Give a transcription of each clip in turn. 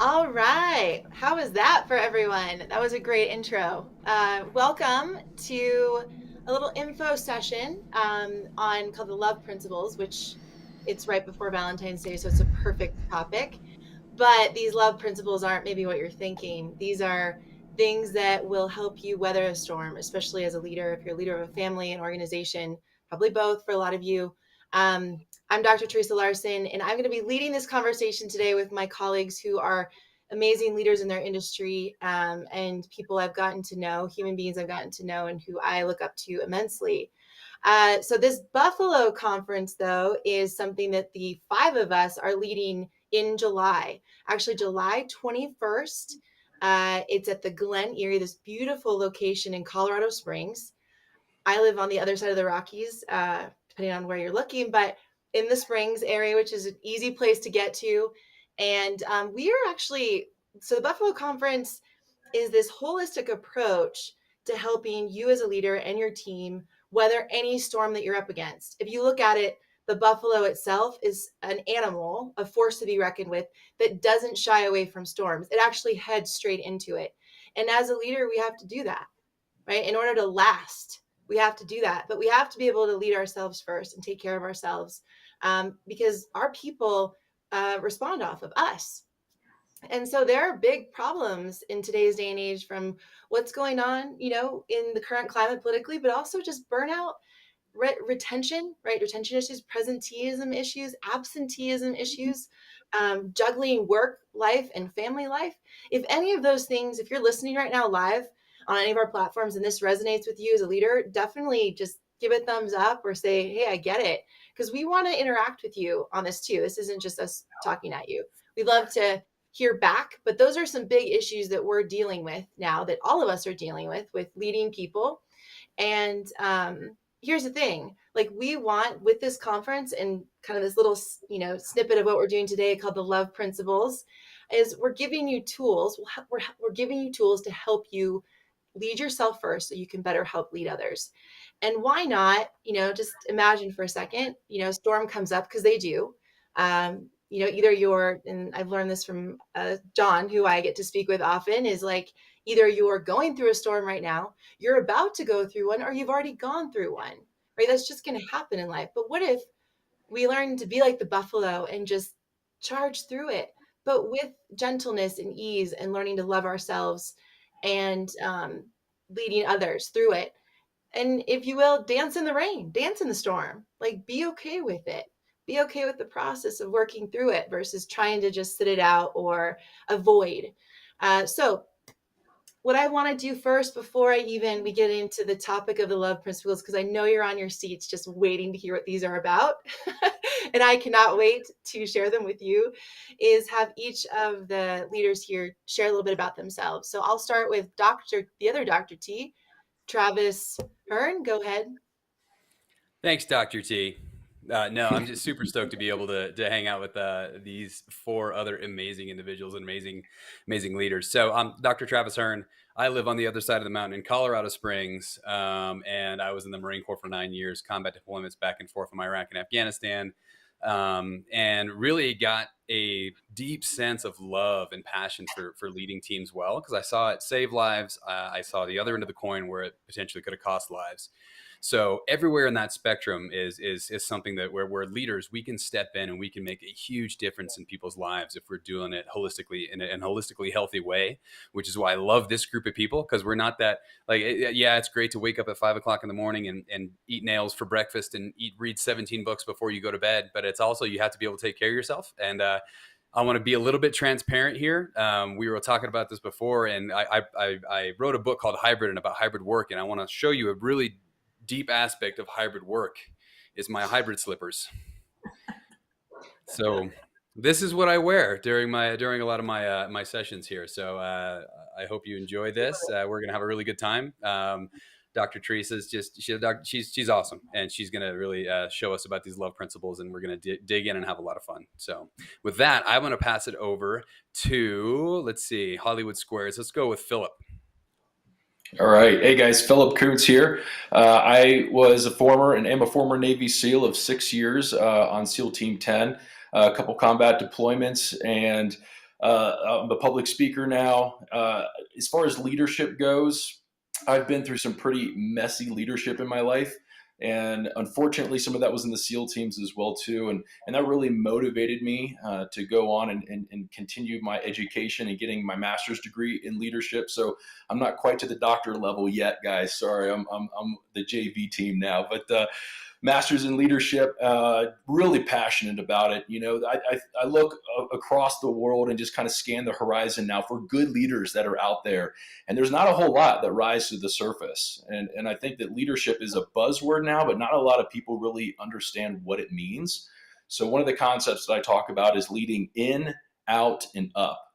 All right. How was that for everyone? That was a great intro. Welcome to a little info session on called the Love Principles, which it's right before Valentine's Day, so it's a perfect topic. But these love principles aren't maybe what you're thinking. These are things that will help you weather a storm, especially as a leader. If you're a leader of a family and organization, probably both for a lot of you. I'm Dr. Theresa Larson, and I'm going to be leading this conversation today with my colleagues who are amazing leaders in their industry and people I've gotten to know, human beings I've gotten to know, and who I look up to immensely. So this Buffalo conference, though, is something that the five of us are leading in July, actually July 21st. It's at the Glen Erie, this beautiful location in Colorado Springs. I live on the other side of the Rockies, depending on where you're looking, but in the Springs area, which is an easy place to get to. And we are actually, so the Buffalo Conference is this holistic approach to helping you as a leader and your team weather any storm that you're up against. If you look at it, the buffalo itself is an animal, a force to be reckoned with, that doesn't shy away from storms. It actually heads straight into it. And as a leader, we have to do that, right? In order to last, we have to do that. But we have to be able to lead ourselves first and take care of ourselves because our people respond off of us. And so there are big problems in today's day and age from what's going on, in the current climate politically, but also just burnout, retention, right? Retention issues, presenteeism issues, absenteeism issues, juggling work life and family life. If any of those things, if you're listening right now live on any of our platforms and this resonates with you as a leader, definitely just give it a thumbs up or say, hey, I get it. Because we want to interact with you on this too. This isn't just us talking at you. We'd love to hear back, but those are some big issues that we're dealing with now, that all of us are dealing with leading people. And here's the thing, like, we want, with this conference and kind of this little snippet of what we're doing today called the Love Principles, is we're giving you tools. We're giving you tools to help you lead yourself first so you can better help lead others. And why not, just imagine for a second, storm comes up, because they do. Either you're, and I've learned this from Jon, who I get to speak with often, is like, either you're going through a storm right now, you're about to go through one, or you've already gone through one, right? That's just going to happen in life. But what if we learn to be like the buffalo and just charge through it, but with gentleness and ease, and learning to love ourselves and leading others through it? And if you will, dance in the rain, dance in the storm, like, be okay with it. Be okay with the process of working through it versus trying to just sit it out or avoid. So what I want to do first, before we get into the topic of the love principles, because I know you're on your seats just waiting to hear what these are about, and I cannot wait to share them with you, is have each of the leaders here share a little bit about themselves. So I'll start with the other Dr. T, Travis Hearne. Go ahead. Thanks, Dr. T. No, I'm just super stoked to be able to hang out with these four other amazing individuals and amazing leaders. So I'm Dr. Travis Hearne. I live on the other side of the mountain in Colorado Springs, and I was in the Marine Corps for 9 years, combat deployments back and forth from Iraq and Afghanistan, and really got a deep sense of love and passion for leading teams well, because I saw it save lives. I saw the other end of the coin where it potentially could have cost lives. So everywhere in that spectrum is something that where leaders, we can step in and we can make a huge difference in people's lives if we're doing it holistically in a holistically healthy way, which is why I love this group of people, because we're not that, like, yeah, it's great to wake up at 5 o'clock in the morning and eat nails for breakfast and read 17 books before you go to bed. But it's also, you have to be able to take care of yourself. And I want to be a little bit transparent here. We were talking about this before, and I wrote a book called Hybrid, and about hybrid work. And I want to show you a really deep aspect of hybrid work is my hybrid slippers. So this is what I wear during a lot of my sessions here. So I hope you enjoy this. We're gonna have a really good time. Dr. Teresa's she's awesome, and she's gonna really show us about these love principles, and we're gonna dig in and have a lot of fun. So with that, I want to pass it over to, let's see, Hollywood Squares. Let's go with Phillip. All right. Hey guys, Phillip Koontz here. I was a former and am a former Navy SEAL of 6 years on SEAL Team 10, a couple combat deployments, and I'm a public speaker now. As far as leadership goes, I've been through some pretty messy leadership in my life. And unfortunately, some of that was in the SEAL teams as well too, and that really motivated me to go on and continue my education and getting my master's degree in leadership. So I'm not quite to the doctor level yet, guys. Sorry, I'm the JV team now, but master's in leadership, really passionate about it. I look across the world and just kind of scan the horizon now for good leaders that are out there. And there's not a whole lot that rise to the surface. And I think that leadership is a buzzword now, but not a lot of people really understand what it means. So one of the concepts that I talk about is leading in, out, and up.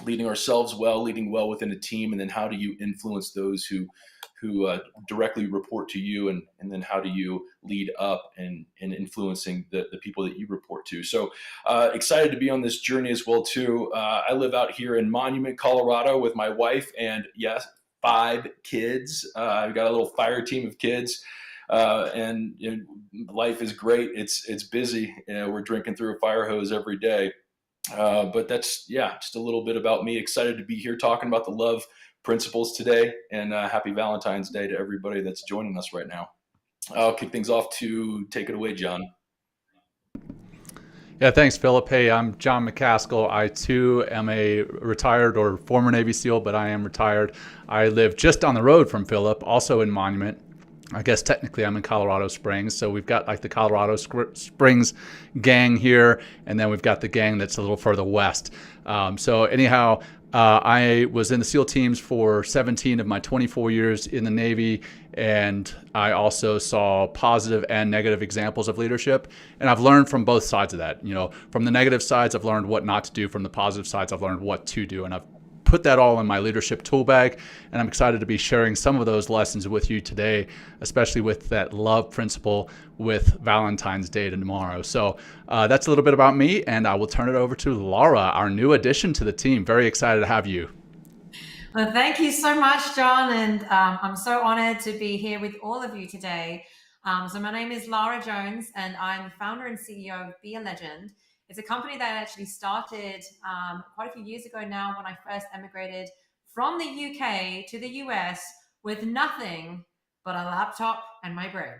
Leading ourselves well, leading well within a team, and then how do you influence those who directly report to you, and then how do you lead up and influencing the people that you report to. So excited to be on this journey as well too. I live out here in Monument, Colorado with my wife and yes, 5 kids. I've got a little fire team of kids. And life is great. It's busy. We're drinking through a fire hose every day. But that's, just a little bit about me. Excited to be here talking about the love principles today, and happy Valentine's Day to everybody that's joining us right now. I'll kick things off to take it away, Jon. Yeah, thanks, Phillip. Hey, I'm Jon Macaskill. I too am a retired or former Navy SEAL, but I am retired. I live just down the road from Phillip, also in Monument. I guess technically I'm in Colorado Springs, so we've got like the Colorado Springs gang here, and then we've got the gang that's a little further west. So anyhow, I was in the SEAL teams for 17 of my 24 years in the Navy, and I also saw positive and negative examples of leadership, and I've learned from both sides of that. From the negative sides, I've learned what not to do. From the positive sides, I've learned what to do, and I've put that all in my leadership tool bag, and I'm excited to be sharing some of those lessons with you today, especially with that love principle with Valentine's Day tomorrow. So that's a little bit about me, and I will turn it over to Laura, our new addition to the team. Very excited to have you. Well, thank you so much, Jon, and I'm so honored to be here with all of you today. So my name is Laura Jones, and I'm the founder and CEO of Be a Legend. It's a company that I actually started quite a few years ago now, when I first emigrated from the UK to the US with nothing but a laptop and my brain.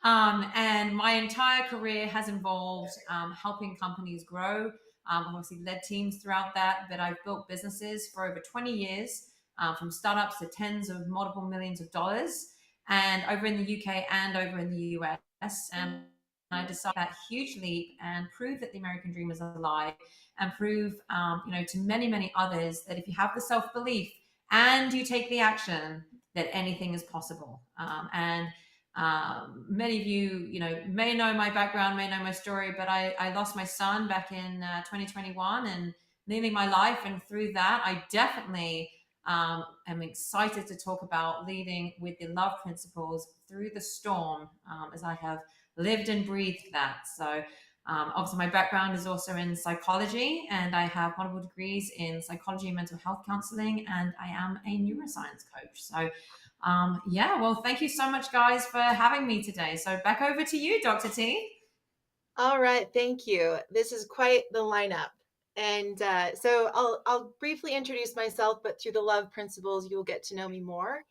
And my entire career has involved helping companies grow. I've obviously led teams throughout that, but I've built businesses for over 20 years, from startups to tens of multiple millions of dollars, and over in the UK and over in the US. And I decided that huge leap and prove that the American dream is alive, and prove, to many, many others that if you have the self-belief and you take the action, that anything is possible. Many of you, may know my background, may know my story, but I lost my son back in 2021 and nearly my life. And through that, I definitely am excited to talk about leading with the love principles through the storm, as I have lived and breathed that. So obviously my background is also in psychology, and I have multiple degrees in psychology and mental health counseling, and I am a neuroscience coach. So well, thank you so much, guys, for having me today. So back over to you, Dr. T. All right, thank you. This is quite the lineup. And so I'll briefly introduce myself, but through the love principles, you'll get to know me more.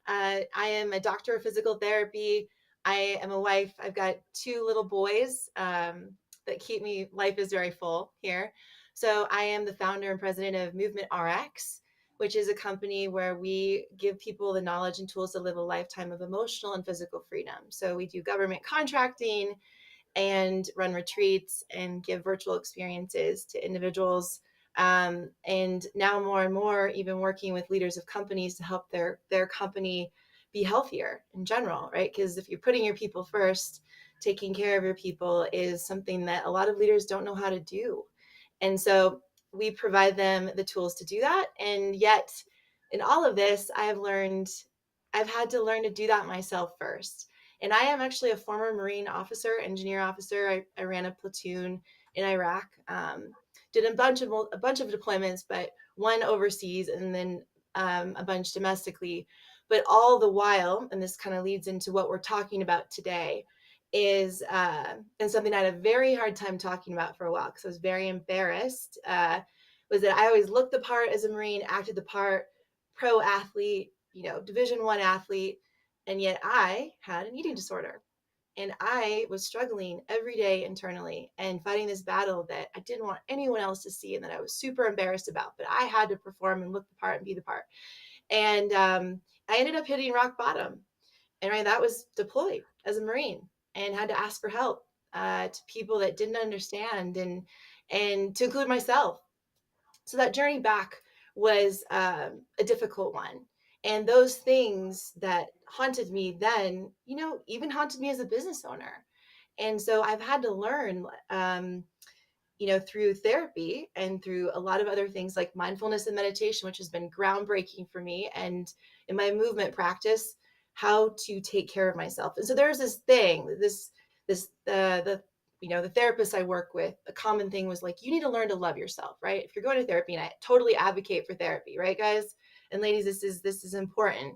I am a doctor of physical therapy. I am a wife. I've got 2 little boys that keep me, life is very full here. So I am the founder and president of Movement RX, which is a company where we give people the knowledge and tools to live a lifetime of emotional and physical freedom. So we do government contracting and run retreats and give virtual experiences to individuals. And now more and more, even working with leaders of companies to help their company be healthier in general, right? Because if you're putting your people first, taking care of your people is something that a lot of leaders don't know how to do. And so we provide them the tools to do that. And yet in all of this, I've had to learn to do that myself first. And I am actually a former Marine officer, engineer officer. I ran a platoon in Iraq, did a bunch of deployments, but one overseas and then a bunch domestically. But all the while, and this kind of leads into what we're talking about today, is, and something I had a very hard time talking about for a while because I was very embarrassed, was that I always looked the part as a Marine, acted the part, pro athlete, Division I athlete, and yet I had an eating disorder. And I was struggling every day internally and fighting this battle that I didn't want anyone else to see and that I was super embarrassed about. But I had to perform and look the part and be the part. And I ended up hitting rock bottom. And right, that was deployed as a Marine and had to ask for help to people that didn't understand and to include myself. So that journey back was a difficult one. And those things that haunted me then, even haunted me as a business owner. And so I've had to learn, through therapy and through a lot of other things like mindfulness and meditation, which has been groundbreaking for me, and in my movement practice, how to take care of myself. And so there's this thing, the therapist I work with, a common thing was like, you need to learn to love yourself, right? If you're going to therapy, and I totally advocate for therapy, right, guys and ladies, this is important.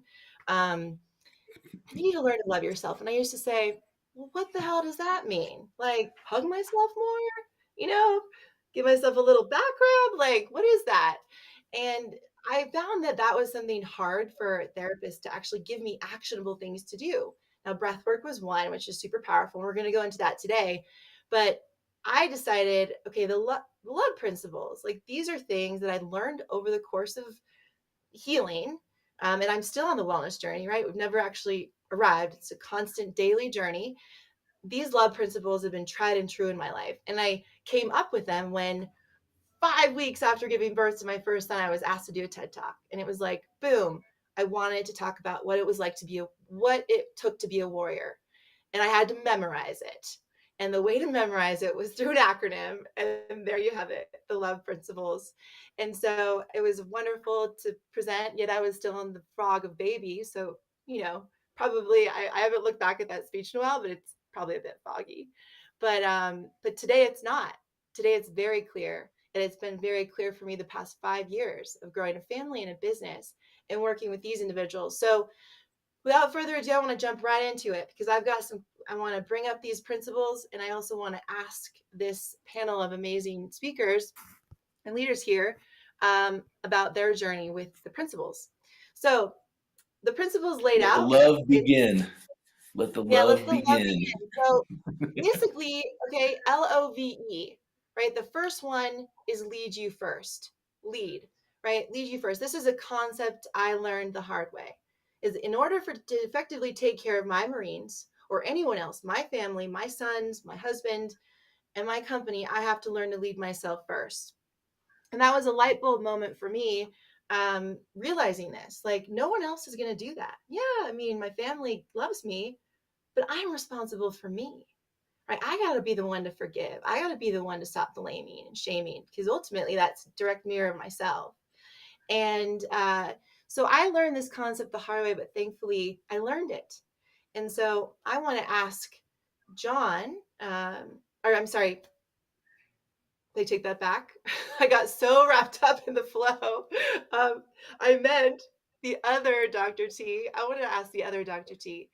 You need to learn to love yourself. And I used to say, well, what the hell does that mean? Like, hug myself more, you know, give myself a little back rub. Like, what is that? And I found that that was something hard for therapists to actually give me actionable things to do. Now, breath work was one, which is super powerful. And we're going to go into that today. But I decided, okay, the love principles, like these are things that I learned over the course of healing. And I'm still on the wellness journey, right? We've never actually arrived. It's a constant daily journey. These love principles have been tried and true in my life. And I came up with them when 5 weeks after giving birth to my first son, I was asked to do a TED Talk. And it was like, boom, I wanted to talk about what it was like to be what it took to be a warrior. And I had to memorize it. And the way to memorize it was through an acronym. And there you have it, the love principles. And so it was wonderful to present, yet I was still in the frog of baby. So, probably I haven't looked back at that speech in a while, but it's probably a bit foggy. But today it's not. Today it's very clear. And it's been very clear for me the past 5 years of growing a family and a business and working with these individuals. So without further ado, I want to jump right into it because I want to bring up these principles, and I also want to ask this panel of amazing speakers and leaders here about their journey with the principles. So the principles laid out. Let the love begin. Let the love begin. So basically, okay, LOVE, right? The first one is lead you first. Lead, right? Lead you first. This is a concept I learned the hard way. Is in order to effectively take care of my Marines or anyone else, my family, my sons, my husband, and my company, I have to learn to lead myself first. And that was a light bulb moment for me, realizing this. Like, no one else is going to do that. Yeah, I mean, my family loves me, but I'm responsible for me. Right? I got to be the one to forgive. I got to be the one to stop blaming and shaming, because ultimately that's a direct mirror of myself. And so I learned this concept the hard way, but thankfully I learned it. And so I want to ask Jon, or I'm sorry, they take that back. I got so wrapped up in the flow. I meant the other Dr. T. I want to ask the other Dr. T.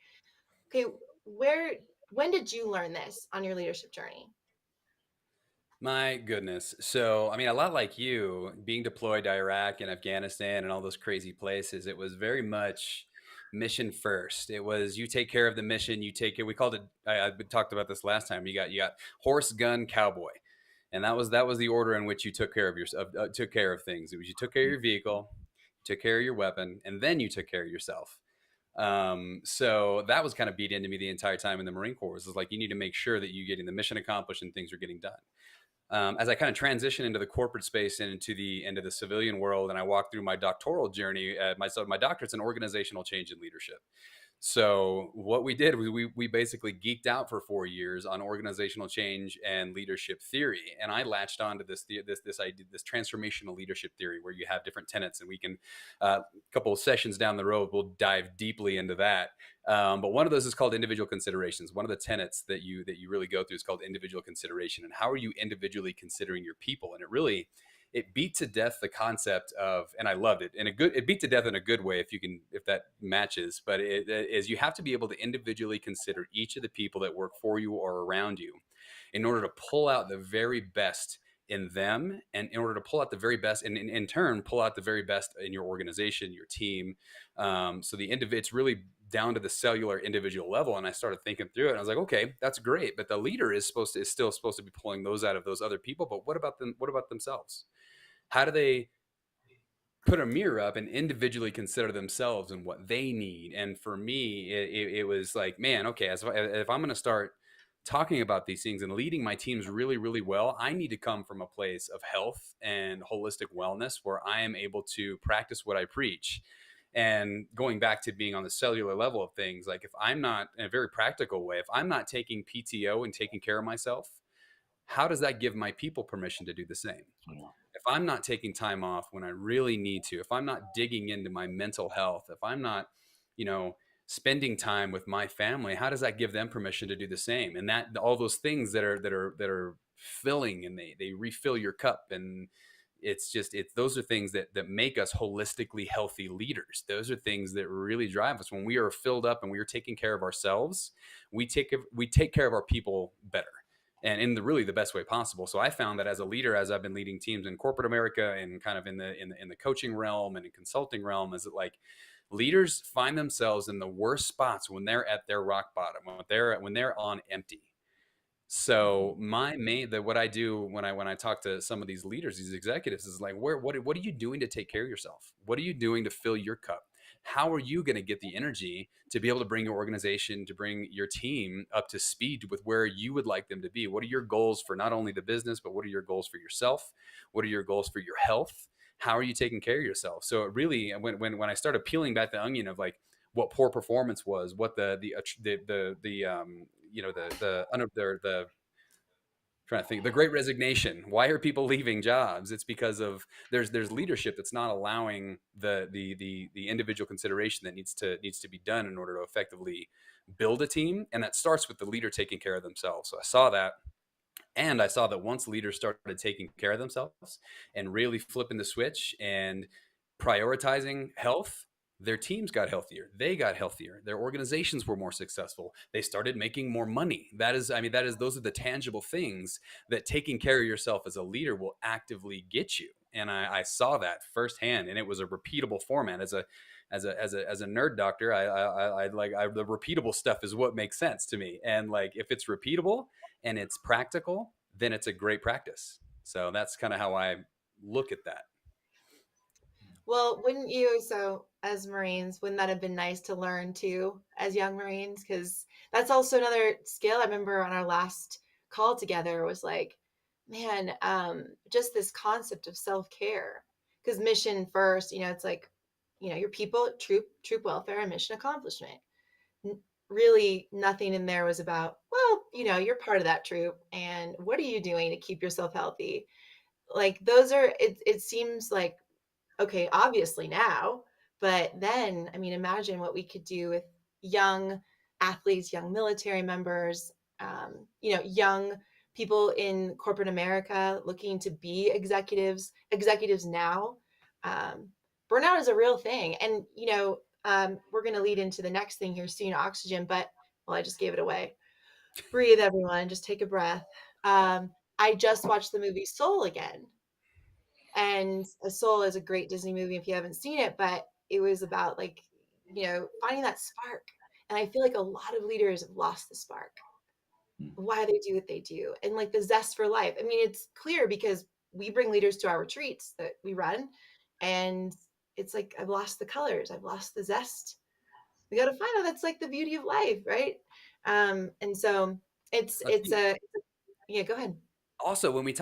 Okay, when did you learn this on your leadership journey? My goodness. So, I mean, a lot like you, being deployed to Iraq and Afghanistan and all those crazy places, it was very much mission first. It was you take care of the mission, you take it. We called it. I talked about this last time. You got horse, gun, cowboy, and that was the order in which you took care of yourself. Took care of things. It was you took care of your vehicle, you took care of your weapon, and then you took care of yourself. So that was kind of beat into me the entire time in the Marine Corps. It was like you need to make sure that you're getting the mission accomplished and things are getting done. As I kind of transition into the corporate space and into the civilian world, and I walk through my doctoral journey, my doctorate's in organizational change and leadership. So what we did, we basically geeked out for 4 years on organizational change and leadership theory, and I latched onto this idea, this transformational leadership theory, where you have different tenets, and we can a couple of sessions down the road we'll dive deeply into that. But one of those is called individual considerations. One of the tenets that you really go through is called individual consideration, and how are you individually considering your people? And it really it beat to death the concept of, and I loved it, it beat to death in a good way, if that matches, but it is, you have to be able to individually consider each of the people that work for you or around you in order to pull out the very best in them, and in order to pull out the very best, and in turn pull out the very best in your organization, your team. So it's really down to the cellular individual level. And I started thinking through it, and I was like, okay, that's great, but the leader is still supposed to be pulling those out of those other people. But what about them? What about themselves? How do they put a mirror up and individually consider themselves and what they need? And for me, it was like, man, okay, if I'm going to start talking about these things and leading my teams really, really well, I need to come from a place of health and holistic wellness where I am able to practice what I preach. And going back to being on the cellular level of things, like if I'm not, in a very practical way, if I'm not taking PTO and taking care of myself, how does that give my people permission to do the same? If I'm not taking time off when I really need to, if I'm not digging into my mental health, if I'm not, spending time with my family, how does that give them permission to do the same? And that all those things that are filling, and they refill your cup, and those are things that make us holistically healthy leaders. Those are things that really drive us. When we are filled up and we are taking care of ourselves, we take care of our people better, and in the best way possible. So I found that as a leader, as I've been leading teams in corporate America and kind of in the coaching realm and in consulting realm, is that like leaders find themselves in the worst spots when they're at their rock bottom, when they're on empty. So what I do when I talk to some of these leaders, these executives, is like, what are you doing to take care of yourself? What are you doing to fill your cup? How are you going to get the energy to be able to bring your organization, to bring your team up to speed with where you would like them to be? What are your goals for not only the business, but what are your goals for yourself? What are your goals for your health? How are you taking care of yourself? So it really, when I started peeling back the onion of like what poor performance was, what trying to think, the Great Resignation. Why are people leaving jobs? It's because of there's leadership that's not allowing the individual consideration that needs to be done in order to effectively build a team, and that starts with the leader taking care of themselves. So I saw that. And I saw that once leaders started taking care of themselves and really flipping the switch and prioritizing health, their teams got healthier. They got healthier. Their organizations were more successful. They started making more money. Those are the tangible things that taking care of yourself as a leader will actively get you. And I saw that firsthand, and it was a repeatable format. As a nerd doctor, the repeatable stuff is what makes sense to me. And like, if it's repeatable and it's practical, then it's a great practice. So that's kind of how I look at that. Well, wouldn't you, so as Marines, wouldn't that have been nice to learn too, as young Marines? Because that's also another skill. I remember on our last call together was like, man, just this concept of self-care. Because mission first, it's like, your people, troop welfare, and mission accomplishment. Really, nothing in there was about, well, you're part of that troop, and what are you doing to keep yourself healthy? Like those are, it seems like, okay, obviously now, but then, imagine what we could do with young athletes, young military members, young people in corporate America looking to be executives now. Burnout is a real thing. And, we're going to lead into the next thing here soon, oxygen, but well, I just gave it away. Breathe, everyone. Just take a breath. I just watched the movie Soul again. And Soul is a great Disney movie if you haven't seen it, but it was about finding that spark. And I feel like a lot of leaders have lost the spark, why they do what they do, and like the zest for life. It's clear because we bring leaders to our retreats that we run, and it's like, I've lost the colors, I've lost the zest. We got to find out that's like the beauty of life, right? And so yeah, go ahead. Also, when we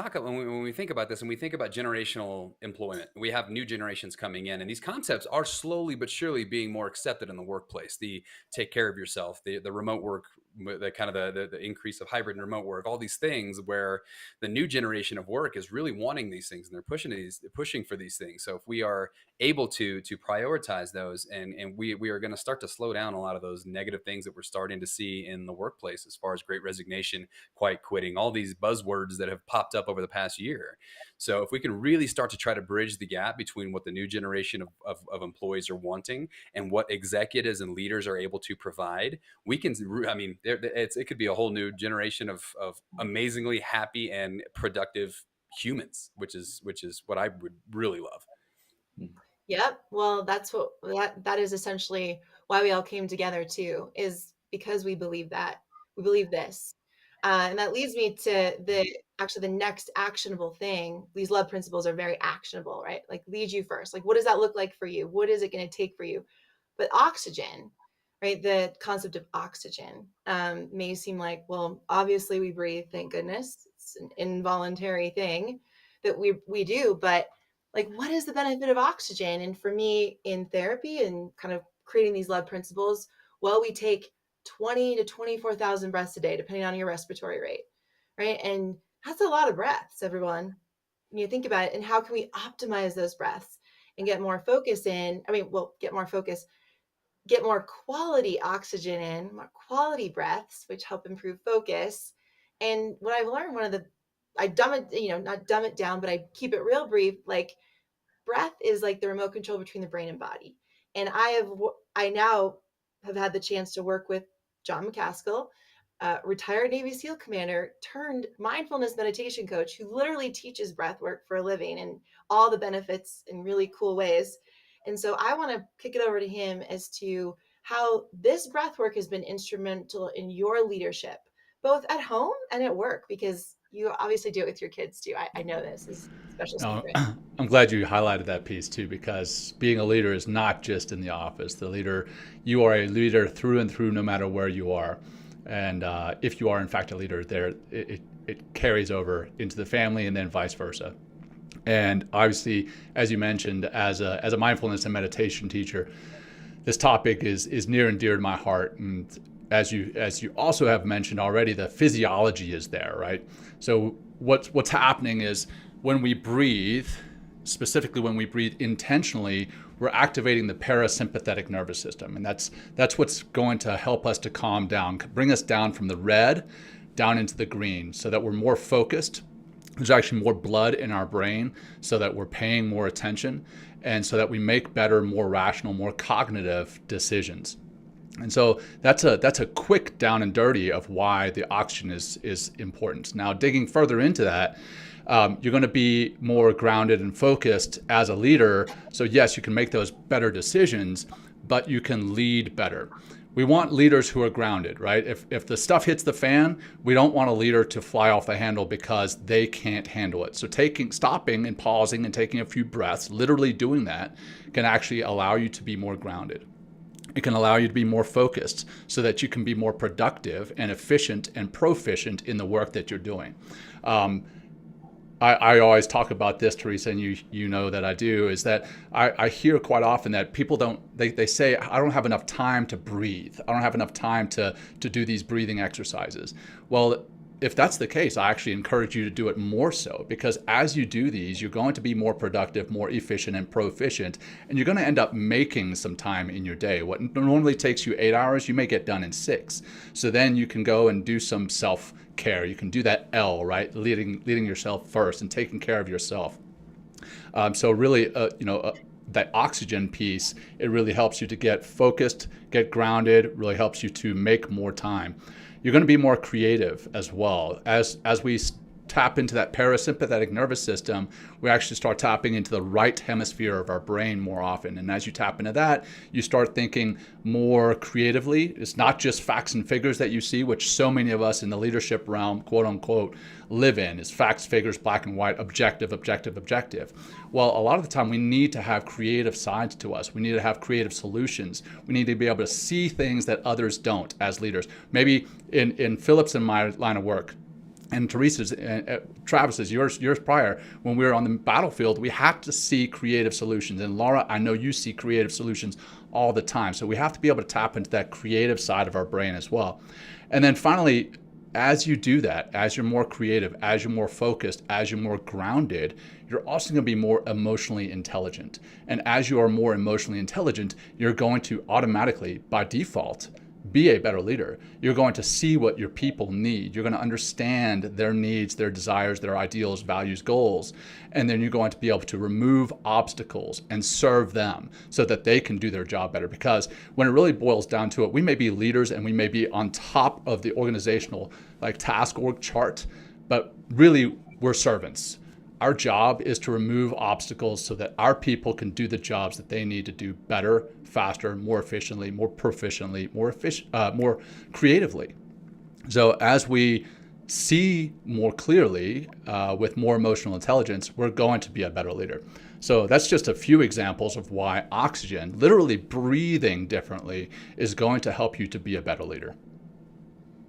think about this and we think about generational employment, we have new generations coming in, and these concepts are slowly but surely being more accepted in the workplace. The take care of yourself, the remote work, the kind of the increase of hybrid and remote work, all these things where the new generation of work is really wanting these things, and they're pushing for these things. So if we are able to prioritize those, and we are going to start to slow down a lot of those negative things that we're starting to see in the workplace, as far as Great Resignation, quiet quitting, all these buzzwords that have popped up over the past year. So if we can really start to try to bridge the gap between what the new generation of employees are wanting and what executives and leaders are able to provide, we can, I mean, it could be a whole new generation of amazingly happy and productive humans, which is what I would really love. Yep. Well, that's what that is essentially why we all came together too, is because we believe that. We believe this. And that leads me to the next actionable thing. These love principles are very actionable, right? Like lead you first. Like, what does that look like for you? What is it going to take for you? But oxygen, right? The concept of oxygen may seem like, well, obviously we breathe, thank goodness. It's an involuntary thing that we do, but like, what is the benefit of oxygen? And for me, in therapy and kind of creating these love principles, well, we take 20 to 24,000 breaths a day, depending on your respiratory rate, right? And that's a lot of breaths, everyone. When you think about it, and how can we optimize those breaths and get more focus in? I mean, well, get more focus, get more quality oxygen in, more quality breaths, which help improve focus. And what I've learned, I dumb it, not dumb it down, but I keep it real brief. Like, breath is like the remote control between the brain and body. And I now have had the chance to work with Jon Macaskill, retired Navy SEAL commander turned mindfulness meditation coach, who literally teaches breath work for a living and all the benefits in really cool ways. And so I want to kick it over to him as to how this breath work has been instrumental in your leadership, both at home and at work, because you obviously do it with your kids too. I know this is a special secret. I'm glad you highlighted that piece too, because being a leader is not just in the office. You are a leader through and through, no matter where you are. And if you are in fact a leader, it carries over into the family and then vice versa. And obviously, as you mentioned, as a mindfulness and meditation teacher, this topic is near and dear to my heart. And as you also have mentioned already, the physiology is there, right? So what's happening is when we breathe, specifically when we breathe intentionally, we're activating the parasympathetic nervous system. And that's what's going to help us to calm down, bring us down from the red down into the green, so that we're more focused. There's actually more blood in our brain, so that we're paying more attention, and so that we make better, more rational, more cognitive decisions. And so that's a quick down and dirty of why the oxygen is important. Now, digging further into that, you're going to be more grounded and focused as a leader. So yes, you can make those better decisions, but you can lead better. We want leaders who are grounded, right? If the stuff hits the fan, we don't want a leader to fly off the handle because they can't handle it. So stopping and pausing and taking a few breaths, literally doing that, can actually allow you to be more grounded. It can allow you to be more focused so that you can be more productive and efficient and proficient in the work that you're doing. I always talk about this, Theresa, and you know that I do, is that I hear quite often that people they say, I don't have enough time to breathe. I don't have enough time to do these breathing exercises. Well, if that's the case, I actually encourage you to do it more so, because as you do these, you're going to be more productive, more efficient and proficient, and you're going to end up making some time in your day. What normally takes you 8 hours, you may get done in 6. So then you can go and do some self-care. You can do that L, right? Leading yourself first and taking care of yourself. So really, that oxygen piece, it really helps you to get focused, get grounded, really helps you to make more time. You're going to be more creative as well. As we tap into that parasympathetic nervous system, we actually start tapping into the right hemisphere of our brain more often. And as you tap into that, you start thinking more creatively. It's not just facts and figures that you see, which so many of us in the leadership realm, quote unquote, live in, is facts, figures, black and white, objective. Well, a lot of the time we need to have creative sides to us. We need to have creative solutions. We need to be able to see things that others don't as leaders. Maybe in Phillip's and my line of work, and Theresa's, Travis's, yours prior, when we were on the battlefield, we had to see creative solutions. And Laura, I know you see creative solutions all the time. So we have to be able to tap into that creative side of our brain as well. And then finally, as you do that, as you're more creative, as you're more focused, as you're more grounded, you're also going to be more emotionally intelligent. And as you are more emotionally intelligent, you're going to automatically, by default, be a better leader. You're going to see what your people need. You're going to understand their needs, their desires, their ideals, values, goals. And then you're going to be able to remove obstacles and serve them so that they can do their job better. Because when it really boils down to it, we may be leaders and we may be on top of the organizational task org chart, but really we're servants. Our job is to remove obstacles so that our people can do the jobs that they need to do better, faster, more efficiently, more proficiently, more creatively. So as we see more clearly with more emotional intelligence, we're going to be a better leader. So that's just a few examples of why oxygen, literally breathing differently, is going to help you to be a better leader.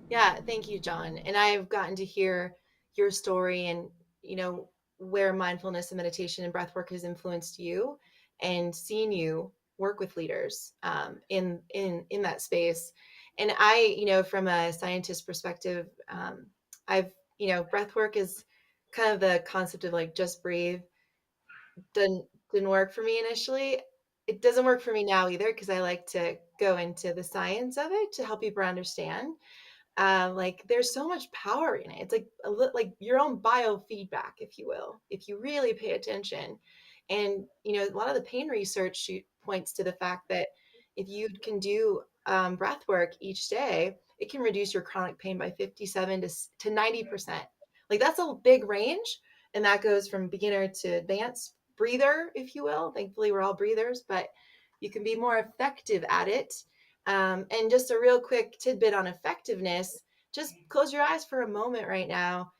Yeah, thank you, Jon. And I've gotten to hear your story and, where mindfulness and meditation and breath work has influenced you, and seen you work with leaders in that space. And I, from a scientist perspective, I've, breath work is kind of the concept of just breathe. Didn't work for me initially. It doesn't work for me now either, because I like to go into the science of it to help people understand. There's so much power in it. It's like your own biofeedback, if you will, if you really pay attention. And a lot of the pain research points to the fact that if you can do breath work each day, it can reduce your chronic pain by 57 to 90%. That's a big range, and that goes from beginner to advanced breather, if you will. Thankfully, we're all breathers, but you can be more effective at it. And just a real quick tidbit on effectiveness, just close your eyes for a moment right now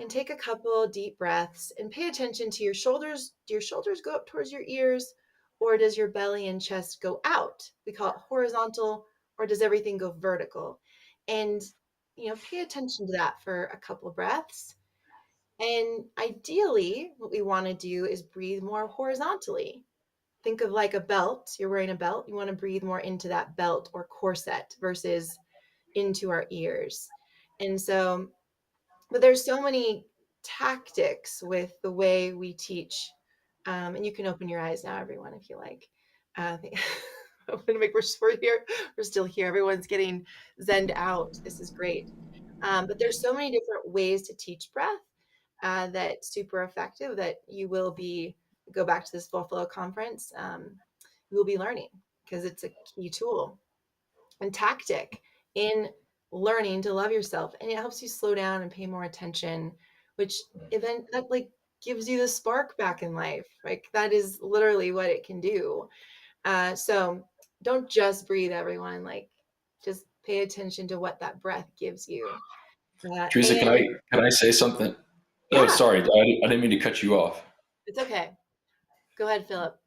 and take a couple deep breaths and pay attention to your shoulders. Do your shoulders go up towards your ears, or does your belly and chest go out? We call it horizontal, or does everything go vertical? And, pay attention to that for a couple of breaths. And ideally, what we want to do is breathe more horizontally. Think of like a belt. You're wearing a belt. You want to breathe more into that belt or corset versus into our ears. And so, but there's so many tactics with the way we teach. And you can open your eyes now, everyone, if you like. I want to make we're here. We're still here. Everyone's getting zened out. This is great. But there's so many different ways to teach breath that's super effective that you will go back to this Buffalo conference, you will be learning, because it's a key tool and tactic in learning to love yourself. And it helps you slow down and pay more attention, which that gives you the spark back in life. That is literally what it can do. So don't just breathe, everyone. Just pay attention to what that breath gives you. Theresa, can I say something? Yeah. Oh, sorry, I didn't mean to cut you off. It's okay. Go ahead, Phillip.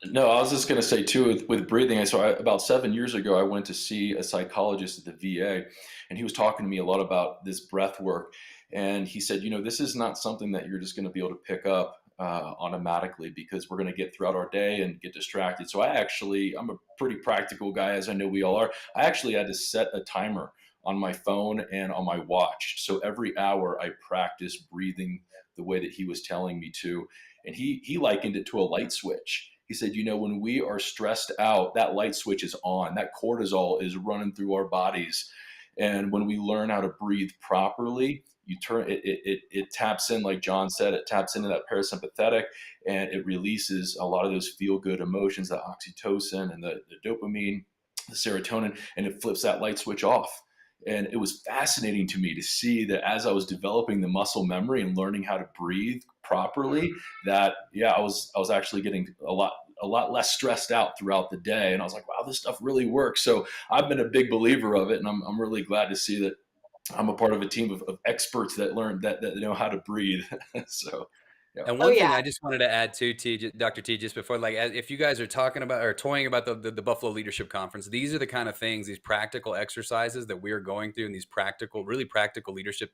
No, I was just going to say too, with breathing. About 7 years ago, I went to see a psychologist at the VA, and he was talking to me a lot about this breath work. And he said, this is not something that you're just going to be able to pick up automatically, because we're going to get throughout our day and get distracted. So I'm a pretty practical guy, as I know we all are. I actually had to set a timer on my phone and on my watch. So every hour I practice breathing the way that he was telling me to. And he likened it to a light switch. He said, when we are stressed out, that light switch is on, that cortisol is running through our bodies. And when we learn how to breathe properly, it taps in, like Jon said, it taps into that parasympathetic, and it releases a lot of those feel-good emotions, the oxytocin and the dopamine, the serotonin, and it flips that light switch off. And it was fascinating to me to see that as I was developing the muscle memory and learning how to breathe properly, that I was actually getting a lot less stressed out throughout the day. And I was like, wow, this stuff really works. So I've been a big believer of it, and I'm really glad to see that I'm a part of a team of experts that learn that know how to breathe. So. Yeah. And one thing I just wanted to add too, Dr. T, just before, if you guys are talking about or toying about the Buffalo Leadership Conference, these are the kind of things, these practical exercises that we are going through, and these really practical leadership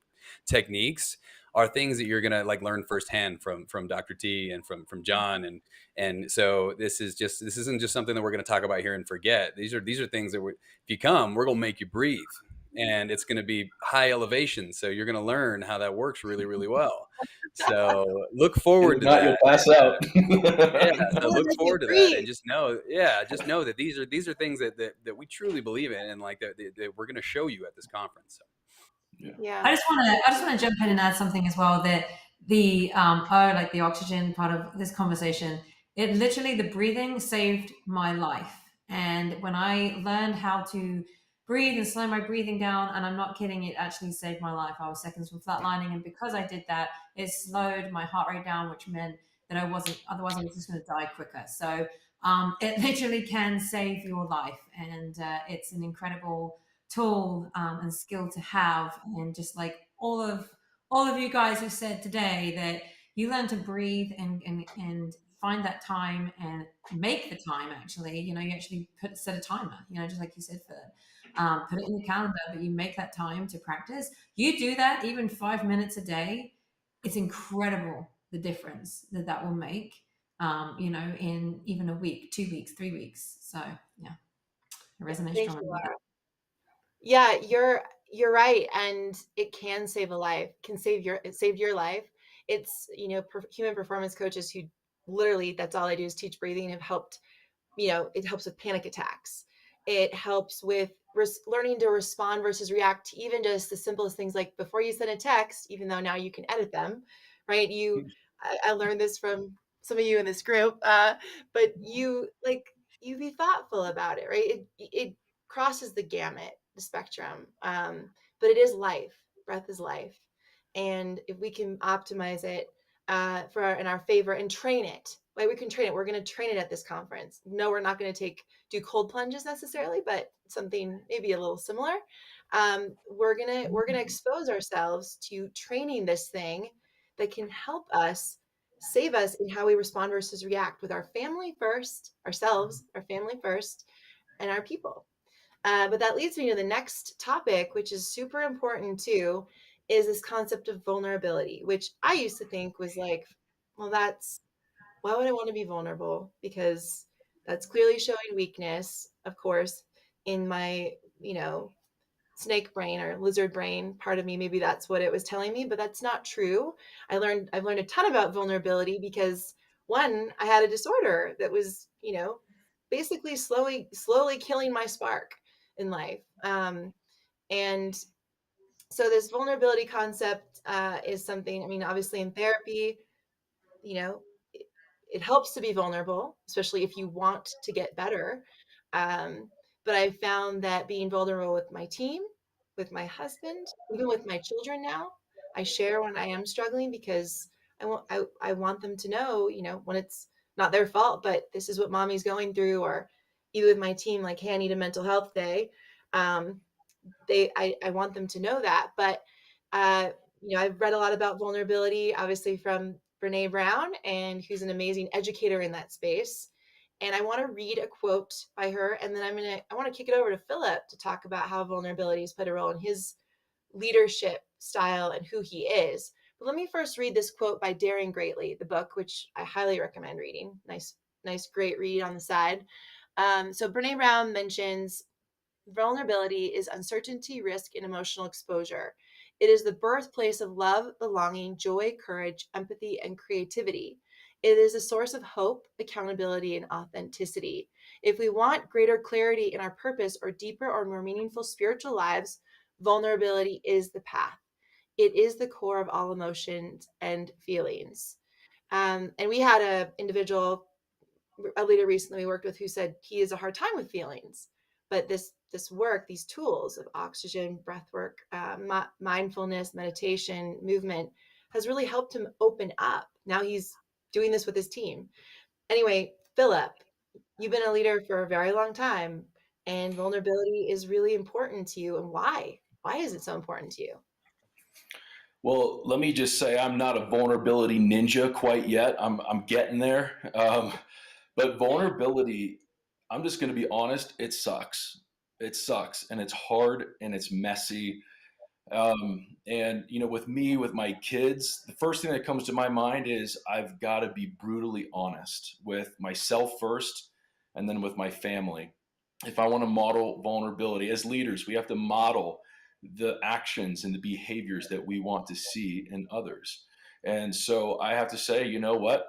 techniques are things that you're going to learn firsthand from Dr. T and from Jon. And so this isn't just something that we're going to talk about here and forget. These are things that if you come, we're going to make you breathe. and it's going to be high elevation. So you're going to learn how that works really, really well. So look And forward if to not, that. you'll pass out. Yeah, so Well, look they can forward to that, and breathe. just know that these are things that we truly believe in, and like that we're going to show you at this conference. So. Yeah. Yeah. I just want to jump in and add something as well, that the like the oxygen part of this conversation, it literally, the breathing saved my life. And when I learned how to breathe and slow my breathing down, and I'm not kidding, it actually saved my life. I was seconds from flatlining, and because I did that, it slowed my heart rate down, which meant that otherwise I was just going to die quicker. So it literally can save your life, and it's an incredible tool and skill to have. And just like all of you guys have said today, that you learn to breathe and find that time and make the time. Actually, you actually set a timer, just like you said, Philip. Put it in your calendar, but you make that time to practice. You do that even 5 minutes a day. It's incredible the difference that will make, in even a week, 2 weeks, 3 weeks. So yeah, it resonates Thank strongly you, with that. Laura. Yeah, you're right, and it can save a life. It saved your life. It's human performance coaches who literally that's all I do is teach breathing have helped. It helps with panic attacks. It helps with learning to respond versus react to even just the simplest things like before you send a text, even though now you can edit them, right? I learned this from some of you in this group, but you be thoughtful about it, right? It crosses the gamut, the spectrum, but it is life. Breath is life, and if we can optimize it in our favor and train it. Like we can train it. We're going to train it at this conference. No, we're not going to do cold plunges necessarily, but something maybe a little similar. We're gonna expose ourselves to training this thing that can help us save us in how we respond versus react with our family first, ourselves, our family first, and our people. But that leads me to the next topic, which is super important too, is this concept of vulnerability, which I used to think was like, well, why would I want to be vulnerable? Because that's clearly showing weakness, of course, in my, snake brain or lizard brain part of me. Maybe that's what it was telling me, but that's not true. I've learned a ton about vulnerability because one, I had a disorder that was, basically slowly killing my spark in life. And so this vulnerability concept is something, I mean, obviously in therapy, you know, it, it helps to be vulnerable, especially if you want to get better. But I found that being vulnerable with my team, with my husband, even with my children now, I share when I am struggling because I want them to know, when it's not their fault, but this is what mommy's going through, or even with my team, like, hey, I need a mental health day. Um, I want them to know that. But I've read a lot about vulnerability, obviously from Brene Brown, and who's an amazing educator in that space. And I want to read a quote by her, and then I want to kick it over to Philip to talk about how vulnerability has played a role in his leadership style and who he is. But let me first read this quote by Daring Greatly, the book, which I highly recommend reading. Nice, great read on the side. So Brene Brown mentions vulnerability is uncertainty, risk, and emotional exposure. It is the birthplace of love, belonging, joy, courage, empathy, and creativity. It is a source of hope, accountability, and authenticity. If we want greater clarity in our purpose or deeper or more meaningful spiritual lives, vulnerability is the path. It is the core of all emotions and feelings. And we had a leader recently we worked with who said he has a hard time with feelings, but this work, these tools of oxygen, breath work, mindfulness, meditation, movement has really helped him open up. Now he's doing this with his team. Anyway, Philip, you've been a leader for a very long time, and vulnerability is really important to you. And why is it so important to you? Well, let me just say I'm not a vulnerability ninja quite yet. I'm getting there. But vulnerability, I'm just going to be honest, it sucks. It sucks, and it's hard, and it's messy. And with me, with my kids, the first thing that comes to my mind is I've got to be brutally honest with myself first, and then with my family. If I want to model vulnerability as leaders, we have to model the actions and the behaviors that we want to see in others. And so I have to say, you know what?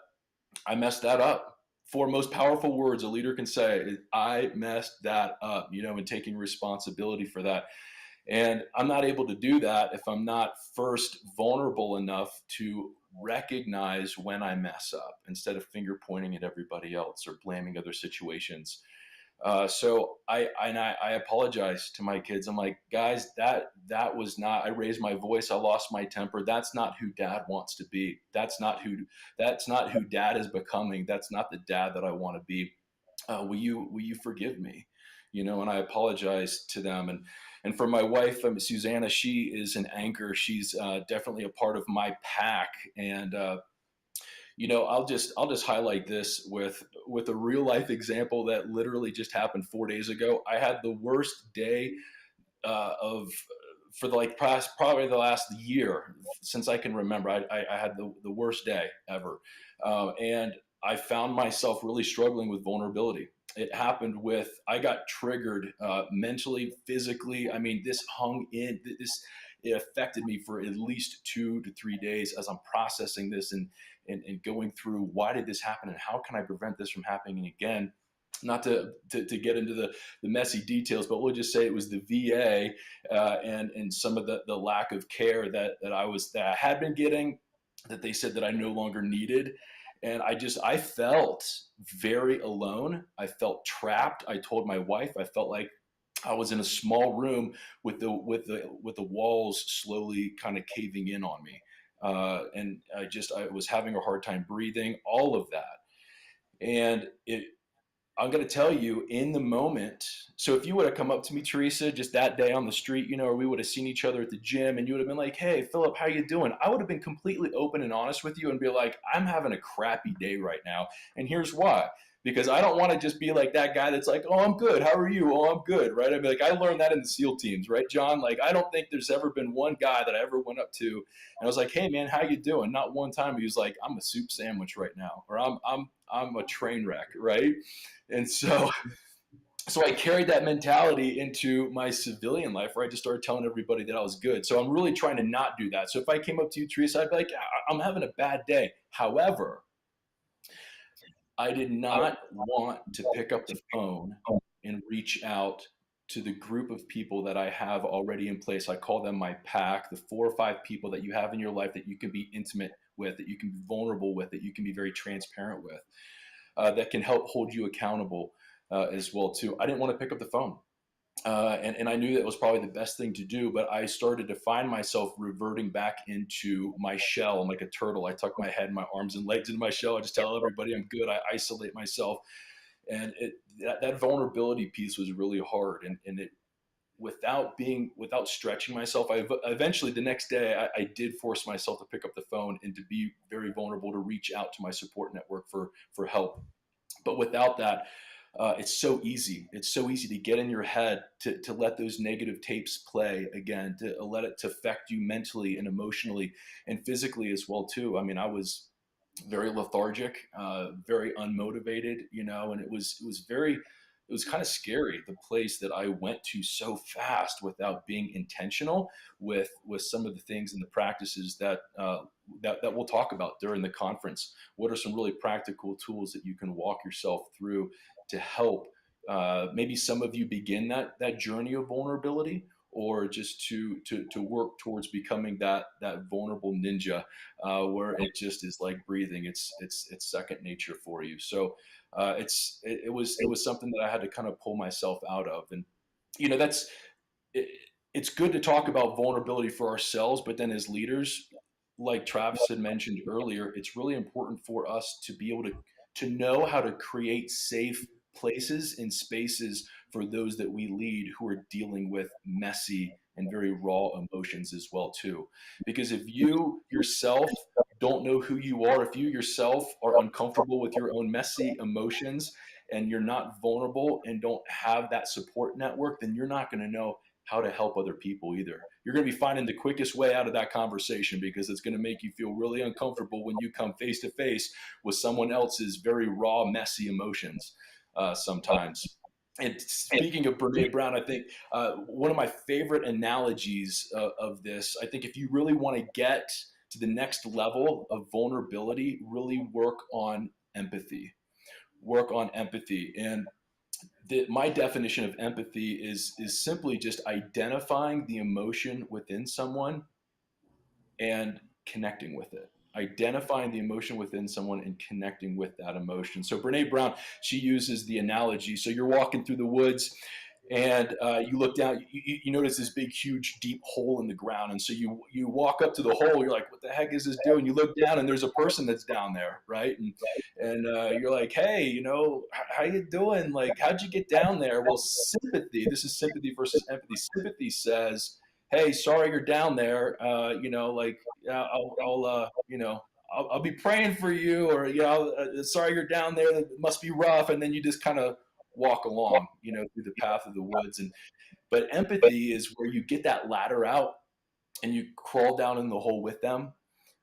I messed that up. Four most powerful words a leader can say is, I messed that up, and taking responsibility for that. And I'm not able to do that if I'm not first vulnerable enough to recognize when I mess up instead of finger pointing at everybody else or blaming other situations. So I apologize to my kids. I'm like, guys, that was not. I raised my voice. I lost my temper. That's not who Dad wants to be. That's not who Dad is becoming. That's not the dad that I want to be. Will you forgive me? And I apologize to them. And for my wife, Susanna, she is an anchor. She's definitely a part of my pack. And I'll just highlight this with a real life example that literally just happened 4 days ago. I had the worst day for probably the last year since I can remember. I had the worst day ever, and I found myself really struggling with vulnerability. It happened I got triggered mentally, physically. I mean, this hung in this. It affected me for at least 2 to 3 days as I'm processing this and going through, why did this happen and how can I prevent this from happening again? Not to get into the messy details, but we'll just say it was the VA and some of the lack of care that I had been getting, that they said that I no longer needed. And I felt very alone. I felt trapped. I told my wife, I felt like I was in a small room with the walls slowly kind of caving in on me. And I was having a hard time breathing, all of that. And I'm going to tell you, in the moment, so if you would have come up to me, Theresa, just that day on the street, or we would have seen each other at the gym and you would have been like, hey, Phillip, how you doing? I would have been completely open and honest with you and be like, I'm having a crappy day right now. And here's why. Because I don't want to just be like that guy that's like, oh, I'm good. How are you? Oh, I'm good. Right. I'd be like, I learned that in the SEAL teams. Right, John? Like, I don't think there's ever been one guy that I ever went up to and I was like, hey, man, how you doing? Not one time he was like, I'm a soup sandwich right now, or I'm a train wreck. Right. And so I carried that mentality into my civilian life, where I just started telling everybody that I was good. So I'm really trying to not do that. So if I came up to you, Theresa, I'd be like, I'm having a bad day. However, I did not want to pick up the phone and reach out to the group of people that I have already in place. I call them my pack, the 4 or 5 people that you have in your life that you can be intimate with, that you can be vulnerable with, that you can be very transparent with, that can help hold you accountable as well too. I didn't want to pick up the phone. And I knew that was probably the best thing to do, but I started to find myself reverting back into my shell. I'm like a turtle. I tuck my head, my arms and legs into my shell. I just tell everybody I'm good. I isolate myself. And that vulnerability piece was really hard. And without stretching myself, I eventually the next day I did force myself to pick up the phone and to be very vulnerable, to reach out to my support network for help. But without that, it's so easy. It's so easy to get in your head, to let those negative tapes play again, to let it to affect you mentally and emotionally and physically as well too. I mean, I was very lethargic, very unmotivated, and it was kind of scary, the place that I went to so fast without being intentional with some of the things and the practices that we'll talk about during the conference. What are some really practical tools that you can walk yourself through to help maybe some of you begin that journey of vulnerability, or just to work towards becoming that vulnerable ninja, where it just is like breathing. It's second nature for you. So it was something that I had to kind of pull myself out of. And it's good to talk about vulnerability for ourselves, but then as leaders, like Travis had mentioned earlier, it's really important for us to be able to know how to create safe places and spaces for those that we lead who are dealing with messy and very raw emotions as well too. Because if you yourself don't know who you are, if you yourself are uncomfortable with your own messy emotions and you're not vulnerable and don't have that support network, then you're not going to know how to help other people either. You're going to be finding the quickest way out of that conversation, because it's going to make you feel really uncomfortable when you come face to face with someone else's very raw, messy emotions sometimes. And speaking of Brene Brown, I think one of my favorite analogies of this, I think if you really want to get to the next level of vulnerability, really work on empathy. Work on empathy. And my definition of empathy is simply just identifying the emotion within someone and connecting with it. Identifying the emotion within someone and connecting with that emotion. So Brene Brown, she uses the analogy. So you're walking through the woods, and you look down. You notice this big, huge, deep hole in the ground, and so you walk up to the hole. You're like, "What the heck is this doing?" You look down, and there's a person that's down there, right? And you're like, "Hey, how you doing? Like, how'd you get down there?" Well, sympathy. This is sympathy versus empathy. Sympathy says, "Hey, sorry you're down there. I'll be praying for you, or sorry you're down there. It must be rough." And then you just kind of walk along, through the path of the woods. But empathy is where you get that ladder out and you crawl down in the hole with them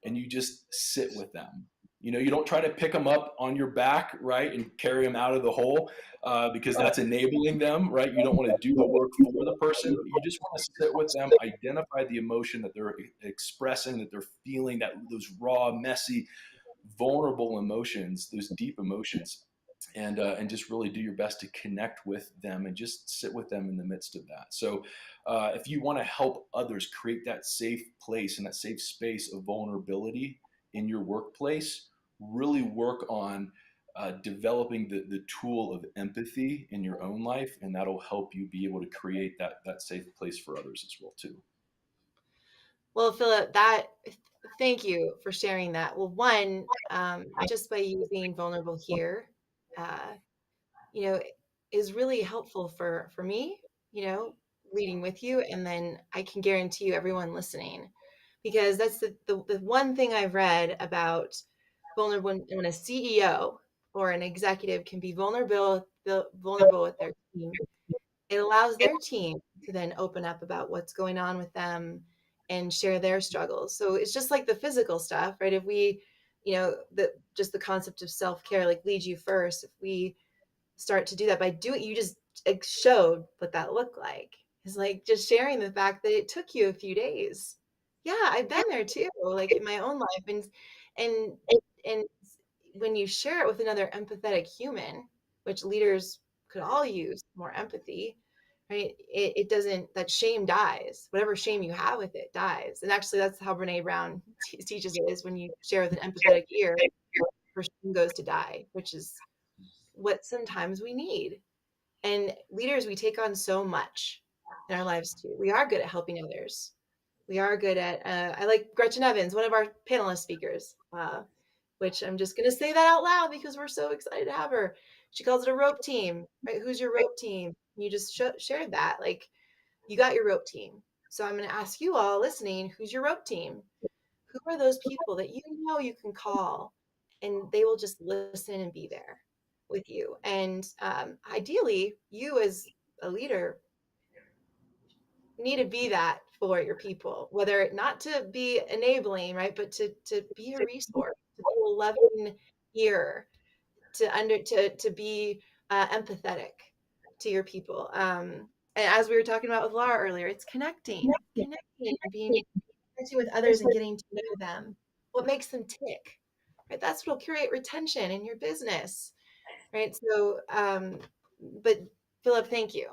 and you just sit with them. You don't try to pick them up on your back, right, and carry them out of the hole because that's enabling them, right? You don't want to do the work for the person. You just want to sit with them, identify the emotion that they're expressing, that they're feeling, those raw, messy, vulnerable emotions, those deep emotions, and just really do your best to connect with them and just sit with them in the midst of that. So if you want to help others create that safe place and that safe space of vulnerability in your workplace, really work on developing the tool of empathy in your own life, and that'll help you be able to create that safe place for others as well too. Well, Phillip, thank you for sharing that. Well, one, just by you being vulnerable here, uh, you know, is really helpful for me, leading with you. And then I can guarantee you everyone listening, because that's the one thing I've read about vulnerable when a CEO or an executive can be vulnerable with their team. It allows their team to then open up about what's going on with them and share their struggles. So it's just like the physical stuff, right? If we, just the concept of self-care, like lead you first, if we start to do that by doing, you just showed what that looked like. It's like just sharing the fact that it took you a few days. Yeah, I've been there too, like in my own life. And and when you share it with another empathetic human, which leaders could all use more empathy, right? It doesn't, that shame dies. Whatever shame you have with it dies. And actually that's how Brene Brown teaches it, is when you share with an empathetic ear, your shame goes to die, which is what sometimes we need. And leaders, we take on so much in our lives too. We are good at helping others. We are good at, I like Gretchen Evans, one of our panelist speakers, which I'm just going to say that out loud because we're so excited to have her. She calls it a rope team, right? Who's your rope team? You just shared that. Like, you got your rope team. So I'm going to ask you all listening, who's your rope team? Who are those people that you can call and they will just listen and be there with you? And ideally, you as a leader need to be that for your people, whether not to be enabling, right, but to be a resource, to be a loving ear, to be empathetic to your people. And as we were talking about with Laura earlier, it's connecting and being connecting with others and getting to know them, what makes them tick, right? That's what will create retention in your business, right? So but Phillip, thank you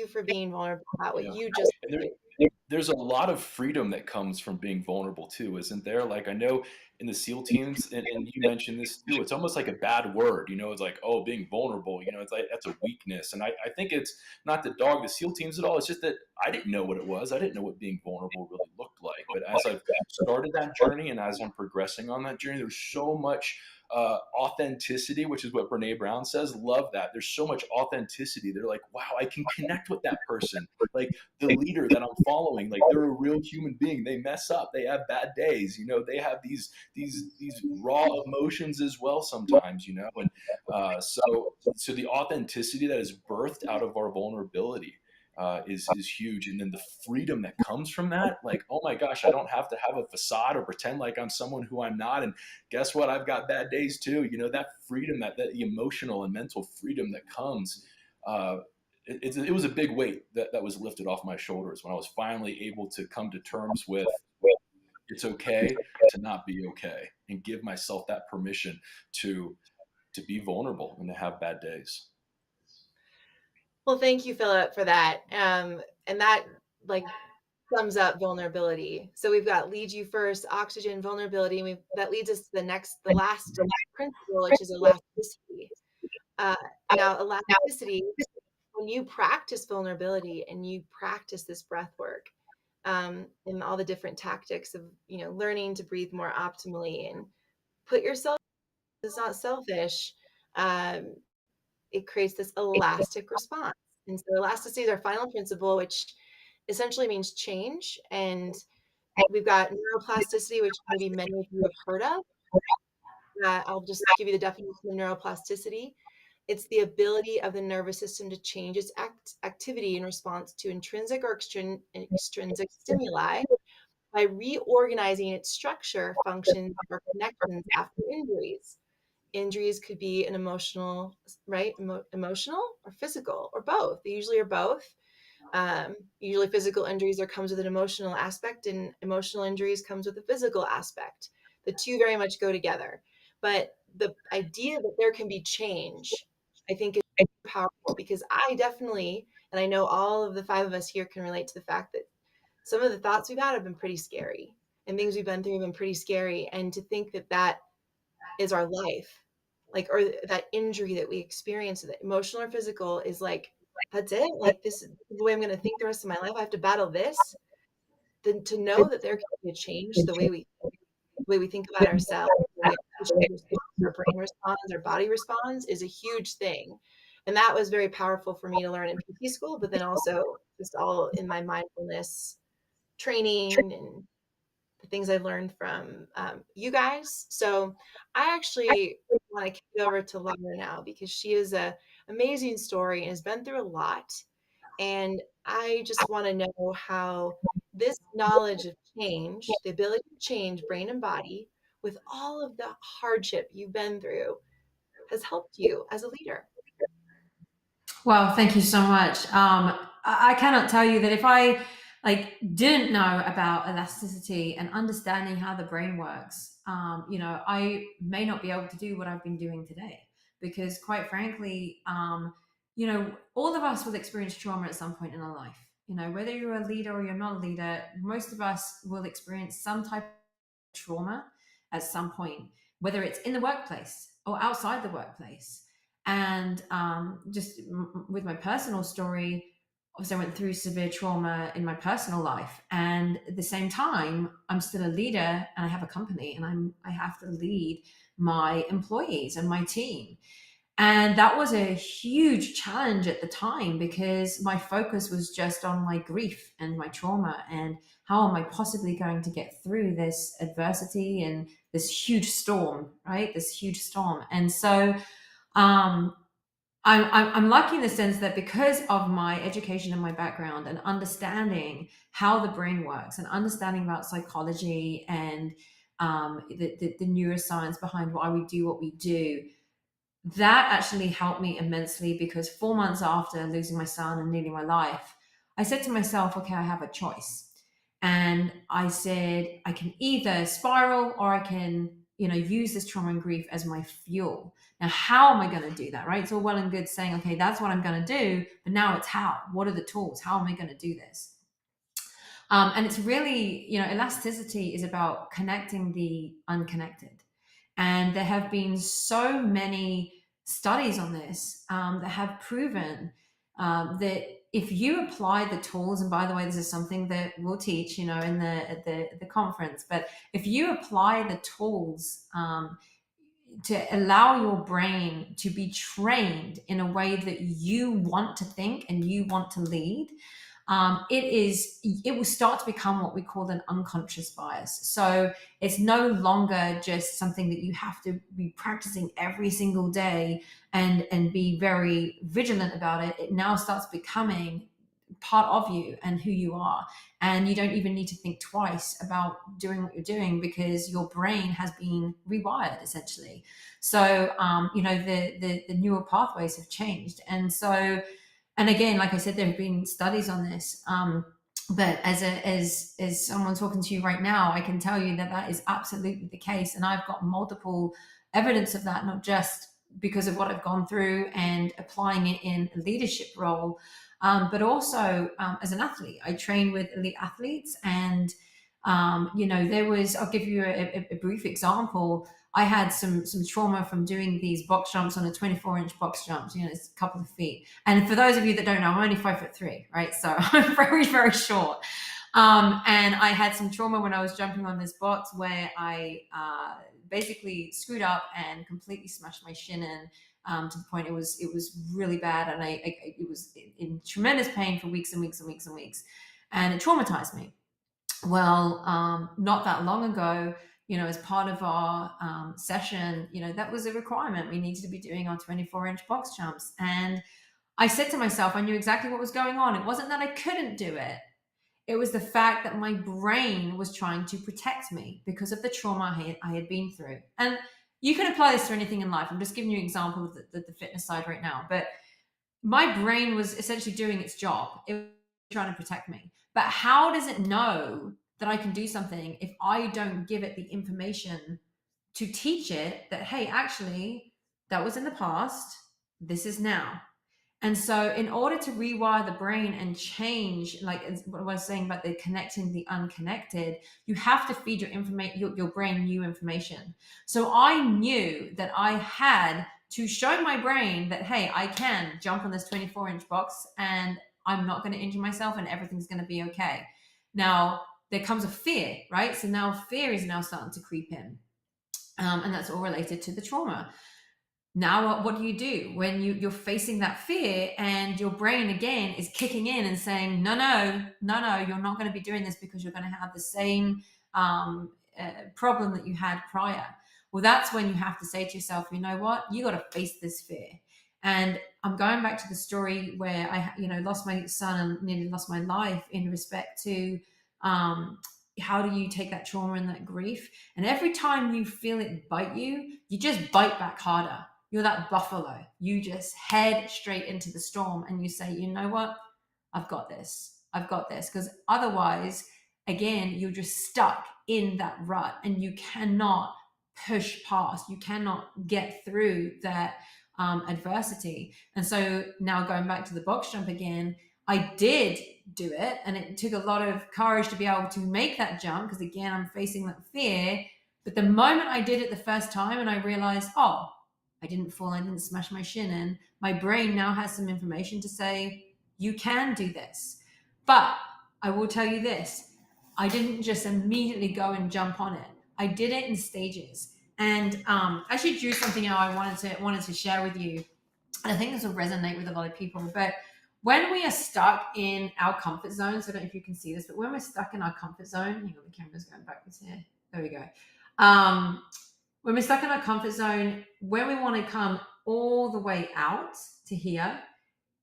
for being vulnerable about what you just did. There's a lot of freedom that comes from being vulnerable too, isn't there? Like, I know in the SEAL teams, and you mentioned this too, it's almost like a bad word, it's like, oh, being vulnerable, it's like that's a weakness. And I think it's not to dog the SEAL teams at all. It's just that I didn't know what it was. I didn't know what being vulnerable really looked like. But as I've started that journey and as I'm progressing on that journey, there's so much authenticity, which is what Brene Brown says. Love that. There's so much authenticity. They're like, wow, I can connect with that person. Like, the leader that I'm following, like, they're a real human being. They mess up. They have bad days. They have these raw emotions as well sometimes. And so the authenticity that is birthed out of our vulnerability is huge. And then the freedom that comes from that, like, oh my gosh, I don't have to have a facade or pretend like I'm someone who I'm not. And guess what? I've got bad days too. That freedom, that emotional and mental freedom that comes it was a big weight that was lifted off my shoulders when I was finally able to come to terms with it's okay to not be okay, and give myself that permission to be vulnerable and to have bad days. Well, thank you, Phillip, for that. And that like sums up vulnerability. So we've got lead you first, oxygen, vulnerability, and that leads us to the last principle, which is elasticity. Now, elasticity, when you practice vulnerability and you practice this breath work, and all the different tactics of, learning to breathe more optimally and put yourself, it's not selfish. It creates this elastic response. And so elasticity is our final principle, which essentially means change. And we've got neuroplasticity, which maybe many of you have heard of. I'll just give you the definition of neuroplasticity. It's the ability of the nervous system to change its activity in response to intrinsic or extrinsic stimuli by reorganizing its structure, functions, or connections after injuries. Injuries could be an emotional, right? Emotional or physical or both. They usually are both. Usually physical injuries comes with an emotional aspect, and emotional injuries comes with a physical aspect. The two very much go together. But the idea that there can be change, I think, is powerful, because I definitely, and I know all of the 5 of us here can relate to the fact that some of the thoughts we've had have been pretty scary, and things we've been through have been pretty scary. And to think that that is our life, or that injury that we experience, that emotional or physical, is that's it. This is the way I'm going to think the rest of my life. I have to battle this. Then to know that there can be a change, the way we think about ourselves, the way our brain responds, our body responds, is a huge thing. And that was very powerful for me to learn in PT school, but then also just all in my mindfulness training and the things I've learned from you guys. So I actually want to kick it over to Laura now, because she is an amazing story and has been through a lot. And I just want to know how this knowledge of change, the ability to change brain and body with all of the hardship you've been through, has helped you as a leader. Well, thank you so much. I cannot tell you that if I didn't know about elasticity and understanding how the brain works, I may not be able to do what I've been doing today, because quite frankly, all of us will experience trauma at some point in our life. Whether you're a leader or you're not a leader, most of us will experience some type of trauma at some point, whether it's in the workplace or outside the workplace. And just with my personal story, obviously I went through severe trauma in my personal life, and at the same time, I'm still a leader and I have a company, and I have to lead my employees and my team. And that was a huge challenge at the time, because my focus was just on my grief and my trauma, and how am I possibly going to get through this adversity and this huge storm, right? This huge storm. And so I'm lucky in the sense that because of my education and my background and understanding how the brain works and understanding about psychology and the neuroscience behind why we do what we do, that actually helped me immensely. Because 4 months after losing my son and needing my life, I said to myself, okay, I have a choice. And I said, I can either spiral, or I can, use this trauma and grief as my fuel. Now, how am I going to do that, right? It's all well and good saying, okay, that's what I'm going to do. But now it's how. What are the tools? How am I going to do this? And it's really, elasticity is about connecting the unconnected. And there have been so many studies on this that have proven that if you apply the tools, and by the way, this is something that we'll teach, in the conference, but if you apply the tools to allow your brain to be trained in a way that you want to think and you want to lead, it will start to become what we call an unconscious bias. So it's no longer just something that you have to be practicing every single day and be very vigilant about it. It now starts becoming part of you and who you are, and you don't even need to think twice about doing what you're doing, because your brain has been rewired essentially. So the neural pathways have changed. And so And again, like I said, there have been studies on this. But as someone talking to you right now, I can tell you that that is absolutely the case. And I've got multiple evidence of that, not just because of what I've gone through and applying it in a leadership role, but also as an athlete. I train with elite athletes, and I'll give you a brief example. I had some trauma from doing these box jumps on a 24-inch box jump. It's a couple of feet. And for those of you that don't know, I'm only 5'3", right? So I'm very, very short. And I had some trauma when I was jumping on this box where I basically screwed up and completely smashed my shin in, to the point it was really bad, and it was in tremendous pain for weeks and weeks and weeks and weeks, and it traumatized me. Well, not that long ago, as part of our session, that was a requirement. We needed to be doing our 24-inch box jumps. And I said to myself, I knew exactly what was going on. It wasn't that I couldn't do it. It was the fact that my brain was trying to protect me because of the trauma I had been through. And you can apply this to anything in life. I'm just giving you an example of the fitness side right now. But my brain was essentially doing its job. It was trying to protect me. But how does it know that I can do something if I don't give it the information to teach it that, hey, actually, that was in the past, this is now. And so in order to rewire the brain and change, like what I was saying about the connecting the unconnected, you have to feed your brain new information. So I knew that I had to show my brain that, hey, I can jump on this 24-inch box and I'm not going to injure myself and everything's going to be okay. Now, there comes a fear, right? So now fear is now starting to creep in. And that's all related to the trauma. Now, what do you do when you're facing that fear and your brain again is kicking in and saying, no, you're not going to be doing this because you're going to have the same problem that you had prior. Well, that's when you have to say to yourself, you know what, you got to face this fear. And I'm going back to the story where I, lost my son and nearly lost my life in respect to how do you take that trauma and that grief? And every time you feel it bite you, you just bite back harder. You're that buffalo. You just head straight into the storm and you say, you know what? I've got this. Because otherwise, again, you're just stuck in that rut and you cannot push past. You cannot get through that adversity. And so now going back to the box jump again, I did do it, and it took a lot of courage to be able to make that jump because, again, I'm facing that fear. But the moment I did it the first time and I realized, oh, I didn't fall, I didn't smash my shin in, my brain now has some information to say, you can do this. But I will tell you this, I didn't just immediately go and jump on it. I did it in stages. And I actually drew something out I wanted to share with you. And I think this will resonate with a lot of people. But when we are stuck in our comfort zones, I don't know if you can see this, but when we're stuck in our comfort zone, hang on, the camera's going backwards here. There we go. When we're stuck in our comfort zone, when we want to come all the way out to here,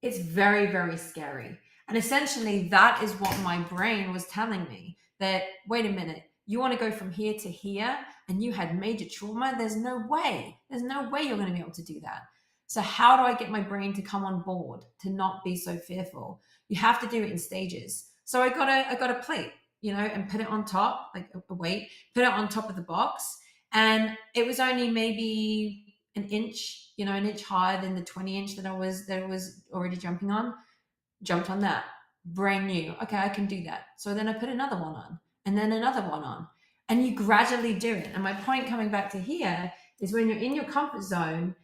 it's very, very scary. And essentially that is what my brain was telling me, that, wait a minute, you want to go from here to here and you had major trauma? There's no way you're going to be able to do that. So how do I get my brain to come on board, to not be so fearful? You have to do it in stages. So I got a plate, and put it on top, like a weight, put it on top of the box. And it was only maybe an inch higher than the 20-inch that I was already jumping on. Jumped on that, brand new. Okay, I can do that. So then I put another one on and then another one on, and you gradually do it. And my point coming back to here is when you're in your comfort zone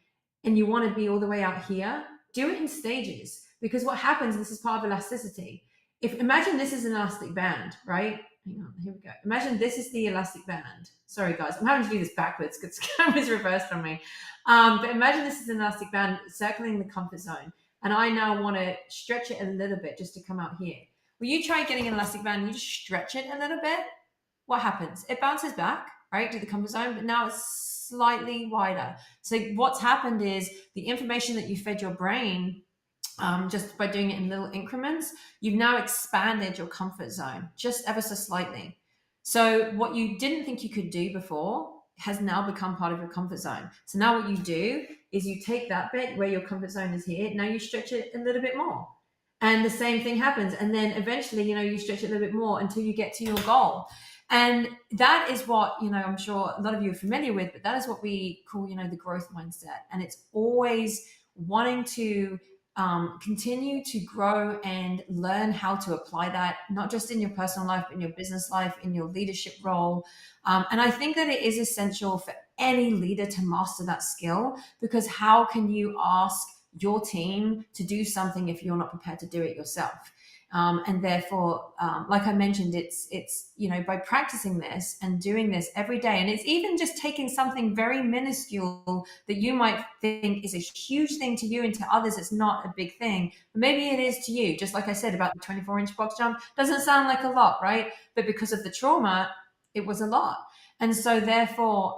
and you want to be all the way out here, do it in stages. Because what happens, this is part of elasticity. Imagine this is an elastic band, right? Hang on, here we go. Imagine this is the elastic band. Sorry guys, I'm having to do this backwards because the camera's reversed on me. But imagine this is an elastic band circling the comfort zone. And I now want to stretch it a little bit just to come out here. Well, you try getting an elastic band and you just stretch it a little bit. What happens? It bounces back, right, to the comfort zone, but now it's slightly wider. So what's happened is the information that you fed your brain just by doing it in little increments, you've now expanded your comfort zone just ever so slightly. So what you didn't think you could do before has now become part of your comfort zone. So now what you do is you take that bit where your comfort zone is here, now you stretch it a little bit more. And the same thing happens. And then eventually, you stretch it a little bit more until you get to your goal. And that is what, I'm sure a lot of you are familiar with, but that is what we call, the growth mindset. And it's always wanting to continue to grow and learn how to apply that, not just in your personal life, but in your business life, in your leadership role. And I think that it is essential for any leader to master that skill, because how can you ask your team to do something if you're not prepared to do it yourself? And therefore, like I mentioned, it's by practicing this and doing this every day, and it's even just taking something very minuscule that you might think is a huge thing to you, and to others it's not a big thing, but maybe it is to you. Just like I said about the 24-inch box jump, doesn't sound like a lot, right? But because of the trauma, it was a lot. And so therefore,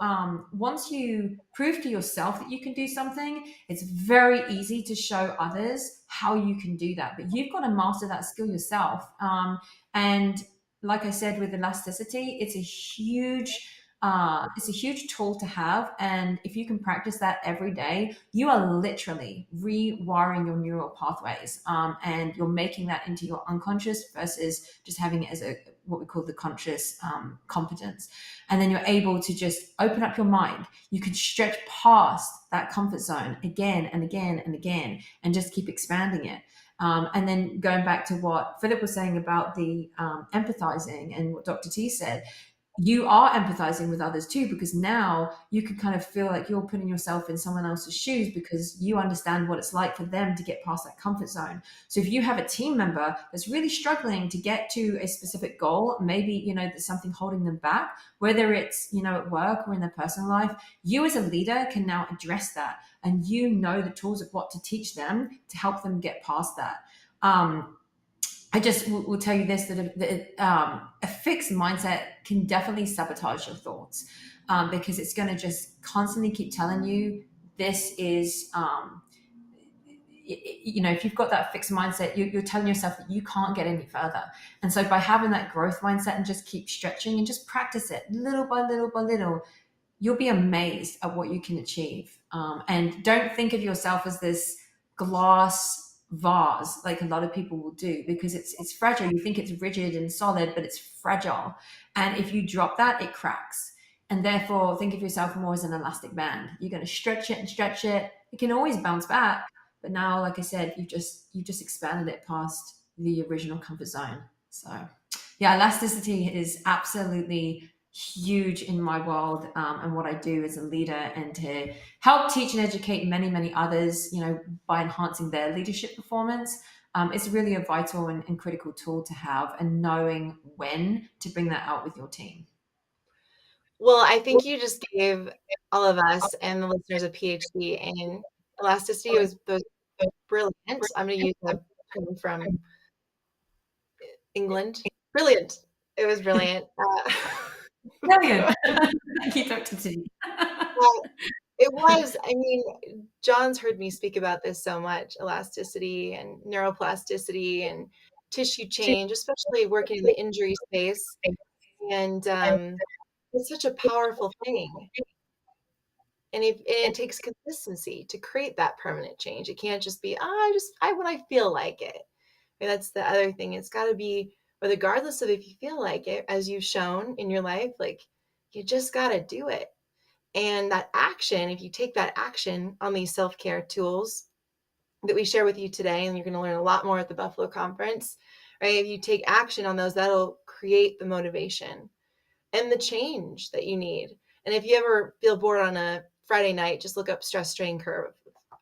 once you prove to yourself that you can do something, it's very easy to show others how you can do that. But you've got to master that skill yourself. And like I said, with elasticity, it's a huge tool to have. And if you can practice that every day, you are literally rewiring your neural pathways, and you're making that into your unconscious versus just having it as what we call the conscious competence. And then you're able to just open up your mind. You can stretch past that comfort zone again and again and again, and just keep expanding it. And then going back to what Phillip was saying about the empathizing, and what Dr. T said, you are empathizing with others too, because now you can kind of feel like you're putting yourself in someone else's shoes, because you understand what it's like for them to get past that comfort zone. So if you have a team member that's really struggling to get to a specific goal, maybe, there's something holding them back, whether it's, at work or in their personal life, you as a leader can now address that, and the tools of what to teach them to help them get past that. I just will tell you this, that a fixed mindset can definitely sabotage your thoughts, because it's going to just constantly keep telling you this is, if you've got that fixed mindset, you're telling yourself that you can't get any further. And so by having that growth mindset and just keep stretching and just practice it little by little by little, you'll be amazed at what you can achieve. And don't think of yourself as this glass vase like a lot of people will do, because it's fragile. You think it's rigid and solid, but it's fragile. And if you drop that, it cracks. And therefore, think of yourself more as an elastic band. You're going to stretch it and stretch it. It can always bounce back. But now, like I said, you've just expanded it past the original comfort zone. So yeah, elasticity is absolutely huge in my world, and what I do as a leader, and to help teach and educate many, many others, by enhancing their leadership performance. It's really a vital and critical tool to have, and knowing when to bring that out with your team. Well, I think you just gave all of us and the listeners a PhD in elasticity. It was brilliant. I'm going to use a term from England. Brilliant. It was brilliant. Brilliant. Thank you, Dr. T. It was. I mean, John's heard me speak about this so much: elasticity and neuroplasticity and tissue change, especially working in the injury space. And it's such a powerful thing. And it takes consistency to create that permanent change. It can't just be, when I feel like it. And that's the other thing. It's got to be, regardless of if you feel like it, as you've shown in your life, like, you just got to do it. And that action, if you take that action on these self-care tools that we share with you today, and you're going to learn a lot more at the Buffalo conference, right? If you take action on those, that'll create the motivation and the change that you need. And if you ever feel bored on a Friday night, just look up stress strain curve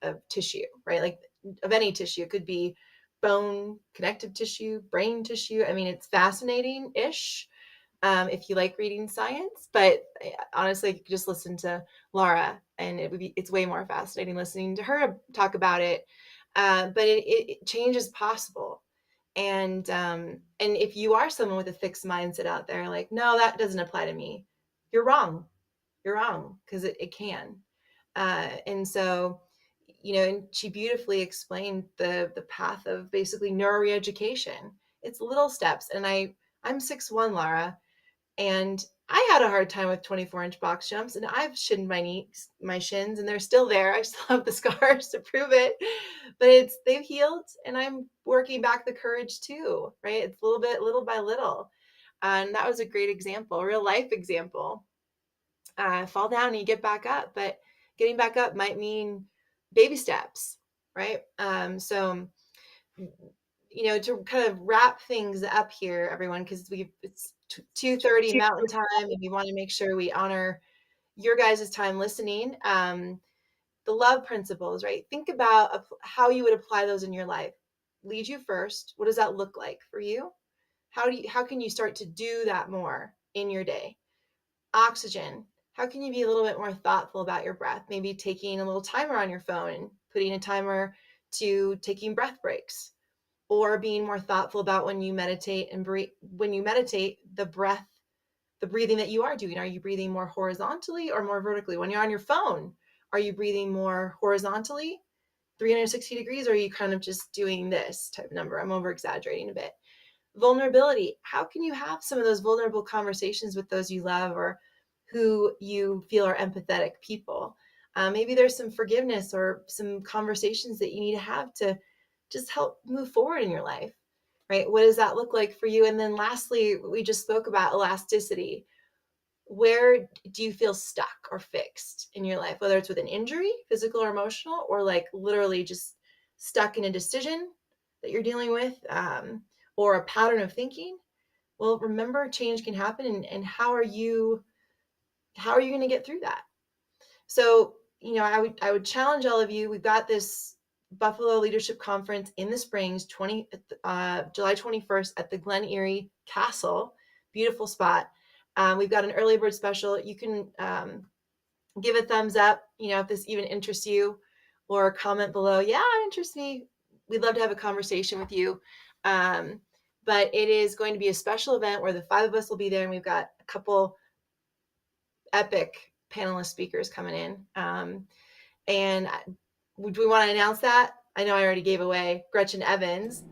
of tissue, right? Like, of any tissue. It could be bone, connective tissue, brain tissue. I mean, it's fascinating-ish. If you like reading science, but honestly, you could just listen to Laura, and it's way more fascinating listening to her talk about it. But change is possible. And if you are someone with a fixed mindset out there, like, no, that doesn't apply to me, you're wrong. You're wrong, because it can. And so, and she beautifully explained the path of basically neuroeducation. It's little steps. And I'm 6'1", Laura. And I had a hard time with 24-inch box jumps, and I've shinned my shins, and they're still there. I still have the scars to prove it, but they've healed, and I'm working back the courage too, right? It's little by little. And that was a great example, a real life example. Fall down and you get back up, but getting back up might mean baby steps, right? So, to kind of wrap things up here, everyone, because it's 2:30 Mountain Time, and we want to make sure we honor your guys' time listening. The love principles, right? Think about how you would apply those in your life. Lead you first. What does that look like for you? How can you start to do that more in your day? Oxygen. How can you be a little bit more thoughtful about your breath? Maybe taking a little timer on your phone and putting a timer to taking breath breaks, or being more thoughtful about when you meditate and breathe. When you meditate, the breathing that you are doing. Are you breathing more horizontally or more vertically? When you're on your phone, are you breathing more horizontally, 360 degrees, or are you kind of just doing this type number? I'm over exaggerating a bit. Vulnerability. How can you have some of those vulnerable conversations with those you love or who you feel are empathetic people? Maybe there's some forgiveness or some conversations that you need to have to just help move forward in your life, right? What does that look like for you? And then lastly, we just spoke about elasticity. Where do you feel stuck or fixed in your life, whether it's with an injury, physical or emotional, or like literally just stuck in a decision that you're dealing with, or a pattern of thinking? Well, remember, change can happen, and how are you going to get through that? So, I would challenge all of you. We've got this Buffalo Leadership Conference in the Springs, July 21st at the Glen Erie Castle. Beautiful spot. We've got an early bird special. You can give a thumbs up, if this even interests you, or comment below. Yeah, it interests me. We'd love to have a conversation with you. But it is going to be a special event where the 5 of us will be there, and we've got a couple epic panelist speakers coming in. And do we want to announce that? I know I already gave away Gretchen Evans,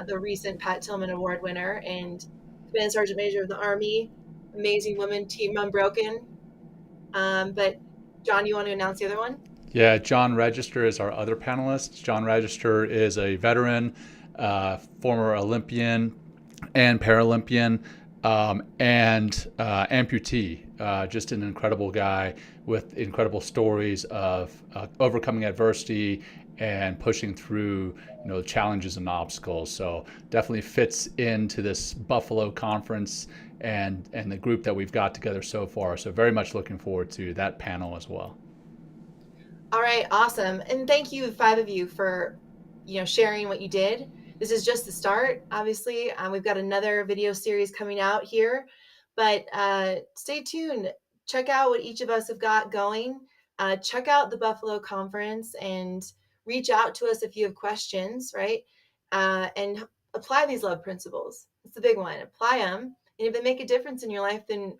the recent Pat Tillman Award winner and Command Sergeant Major of the Army. Amazing woman, Team Unbroken. But John, you want to announce the other one? Yeah, John Register is our other panelist. John Register is a veteran, former Olympian and Paralympian, and amputee. Just an incredible guy with incredible stories of overcoming adversity and pushing through challenges and obstacles. So definitely fits into this Buffalo conference and the group that we've got together so far. So very much looking forward to that panel as well. All right, awesome. And thank you, 5 of you, for sharing what you did. This is just the start, obviously. We've got another video series coming out here, but stay tuned. Check out what each of us have got going. Check out the Buffalo Conference and reach out to us if you have questions, right? And apply these love principles. It's the big one. Apply them. And if they make a difference in your life, then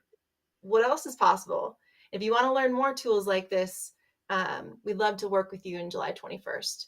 what else is possible? If you want to learn more tools like this, we'd love to work with you on July 21st.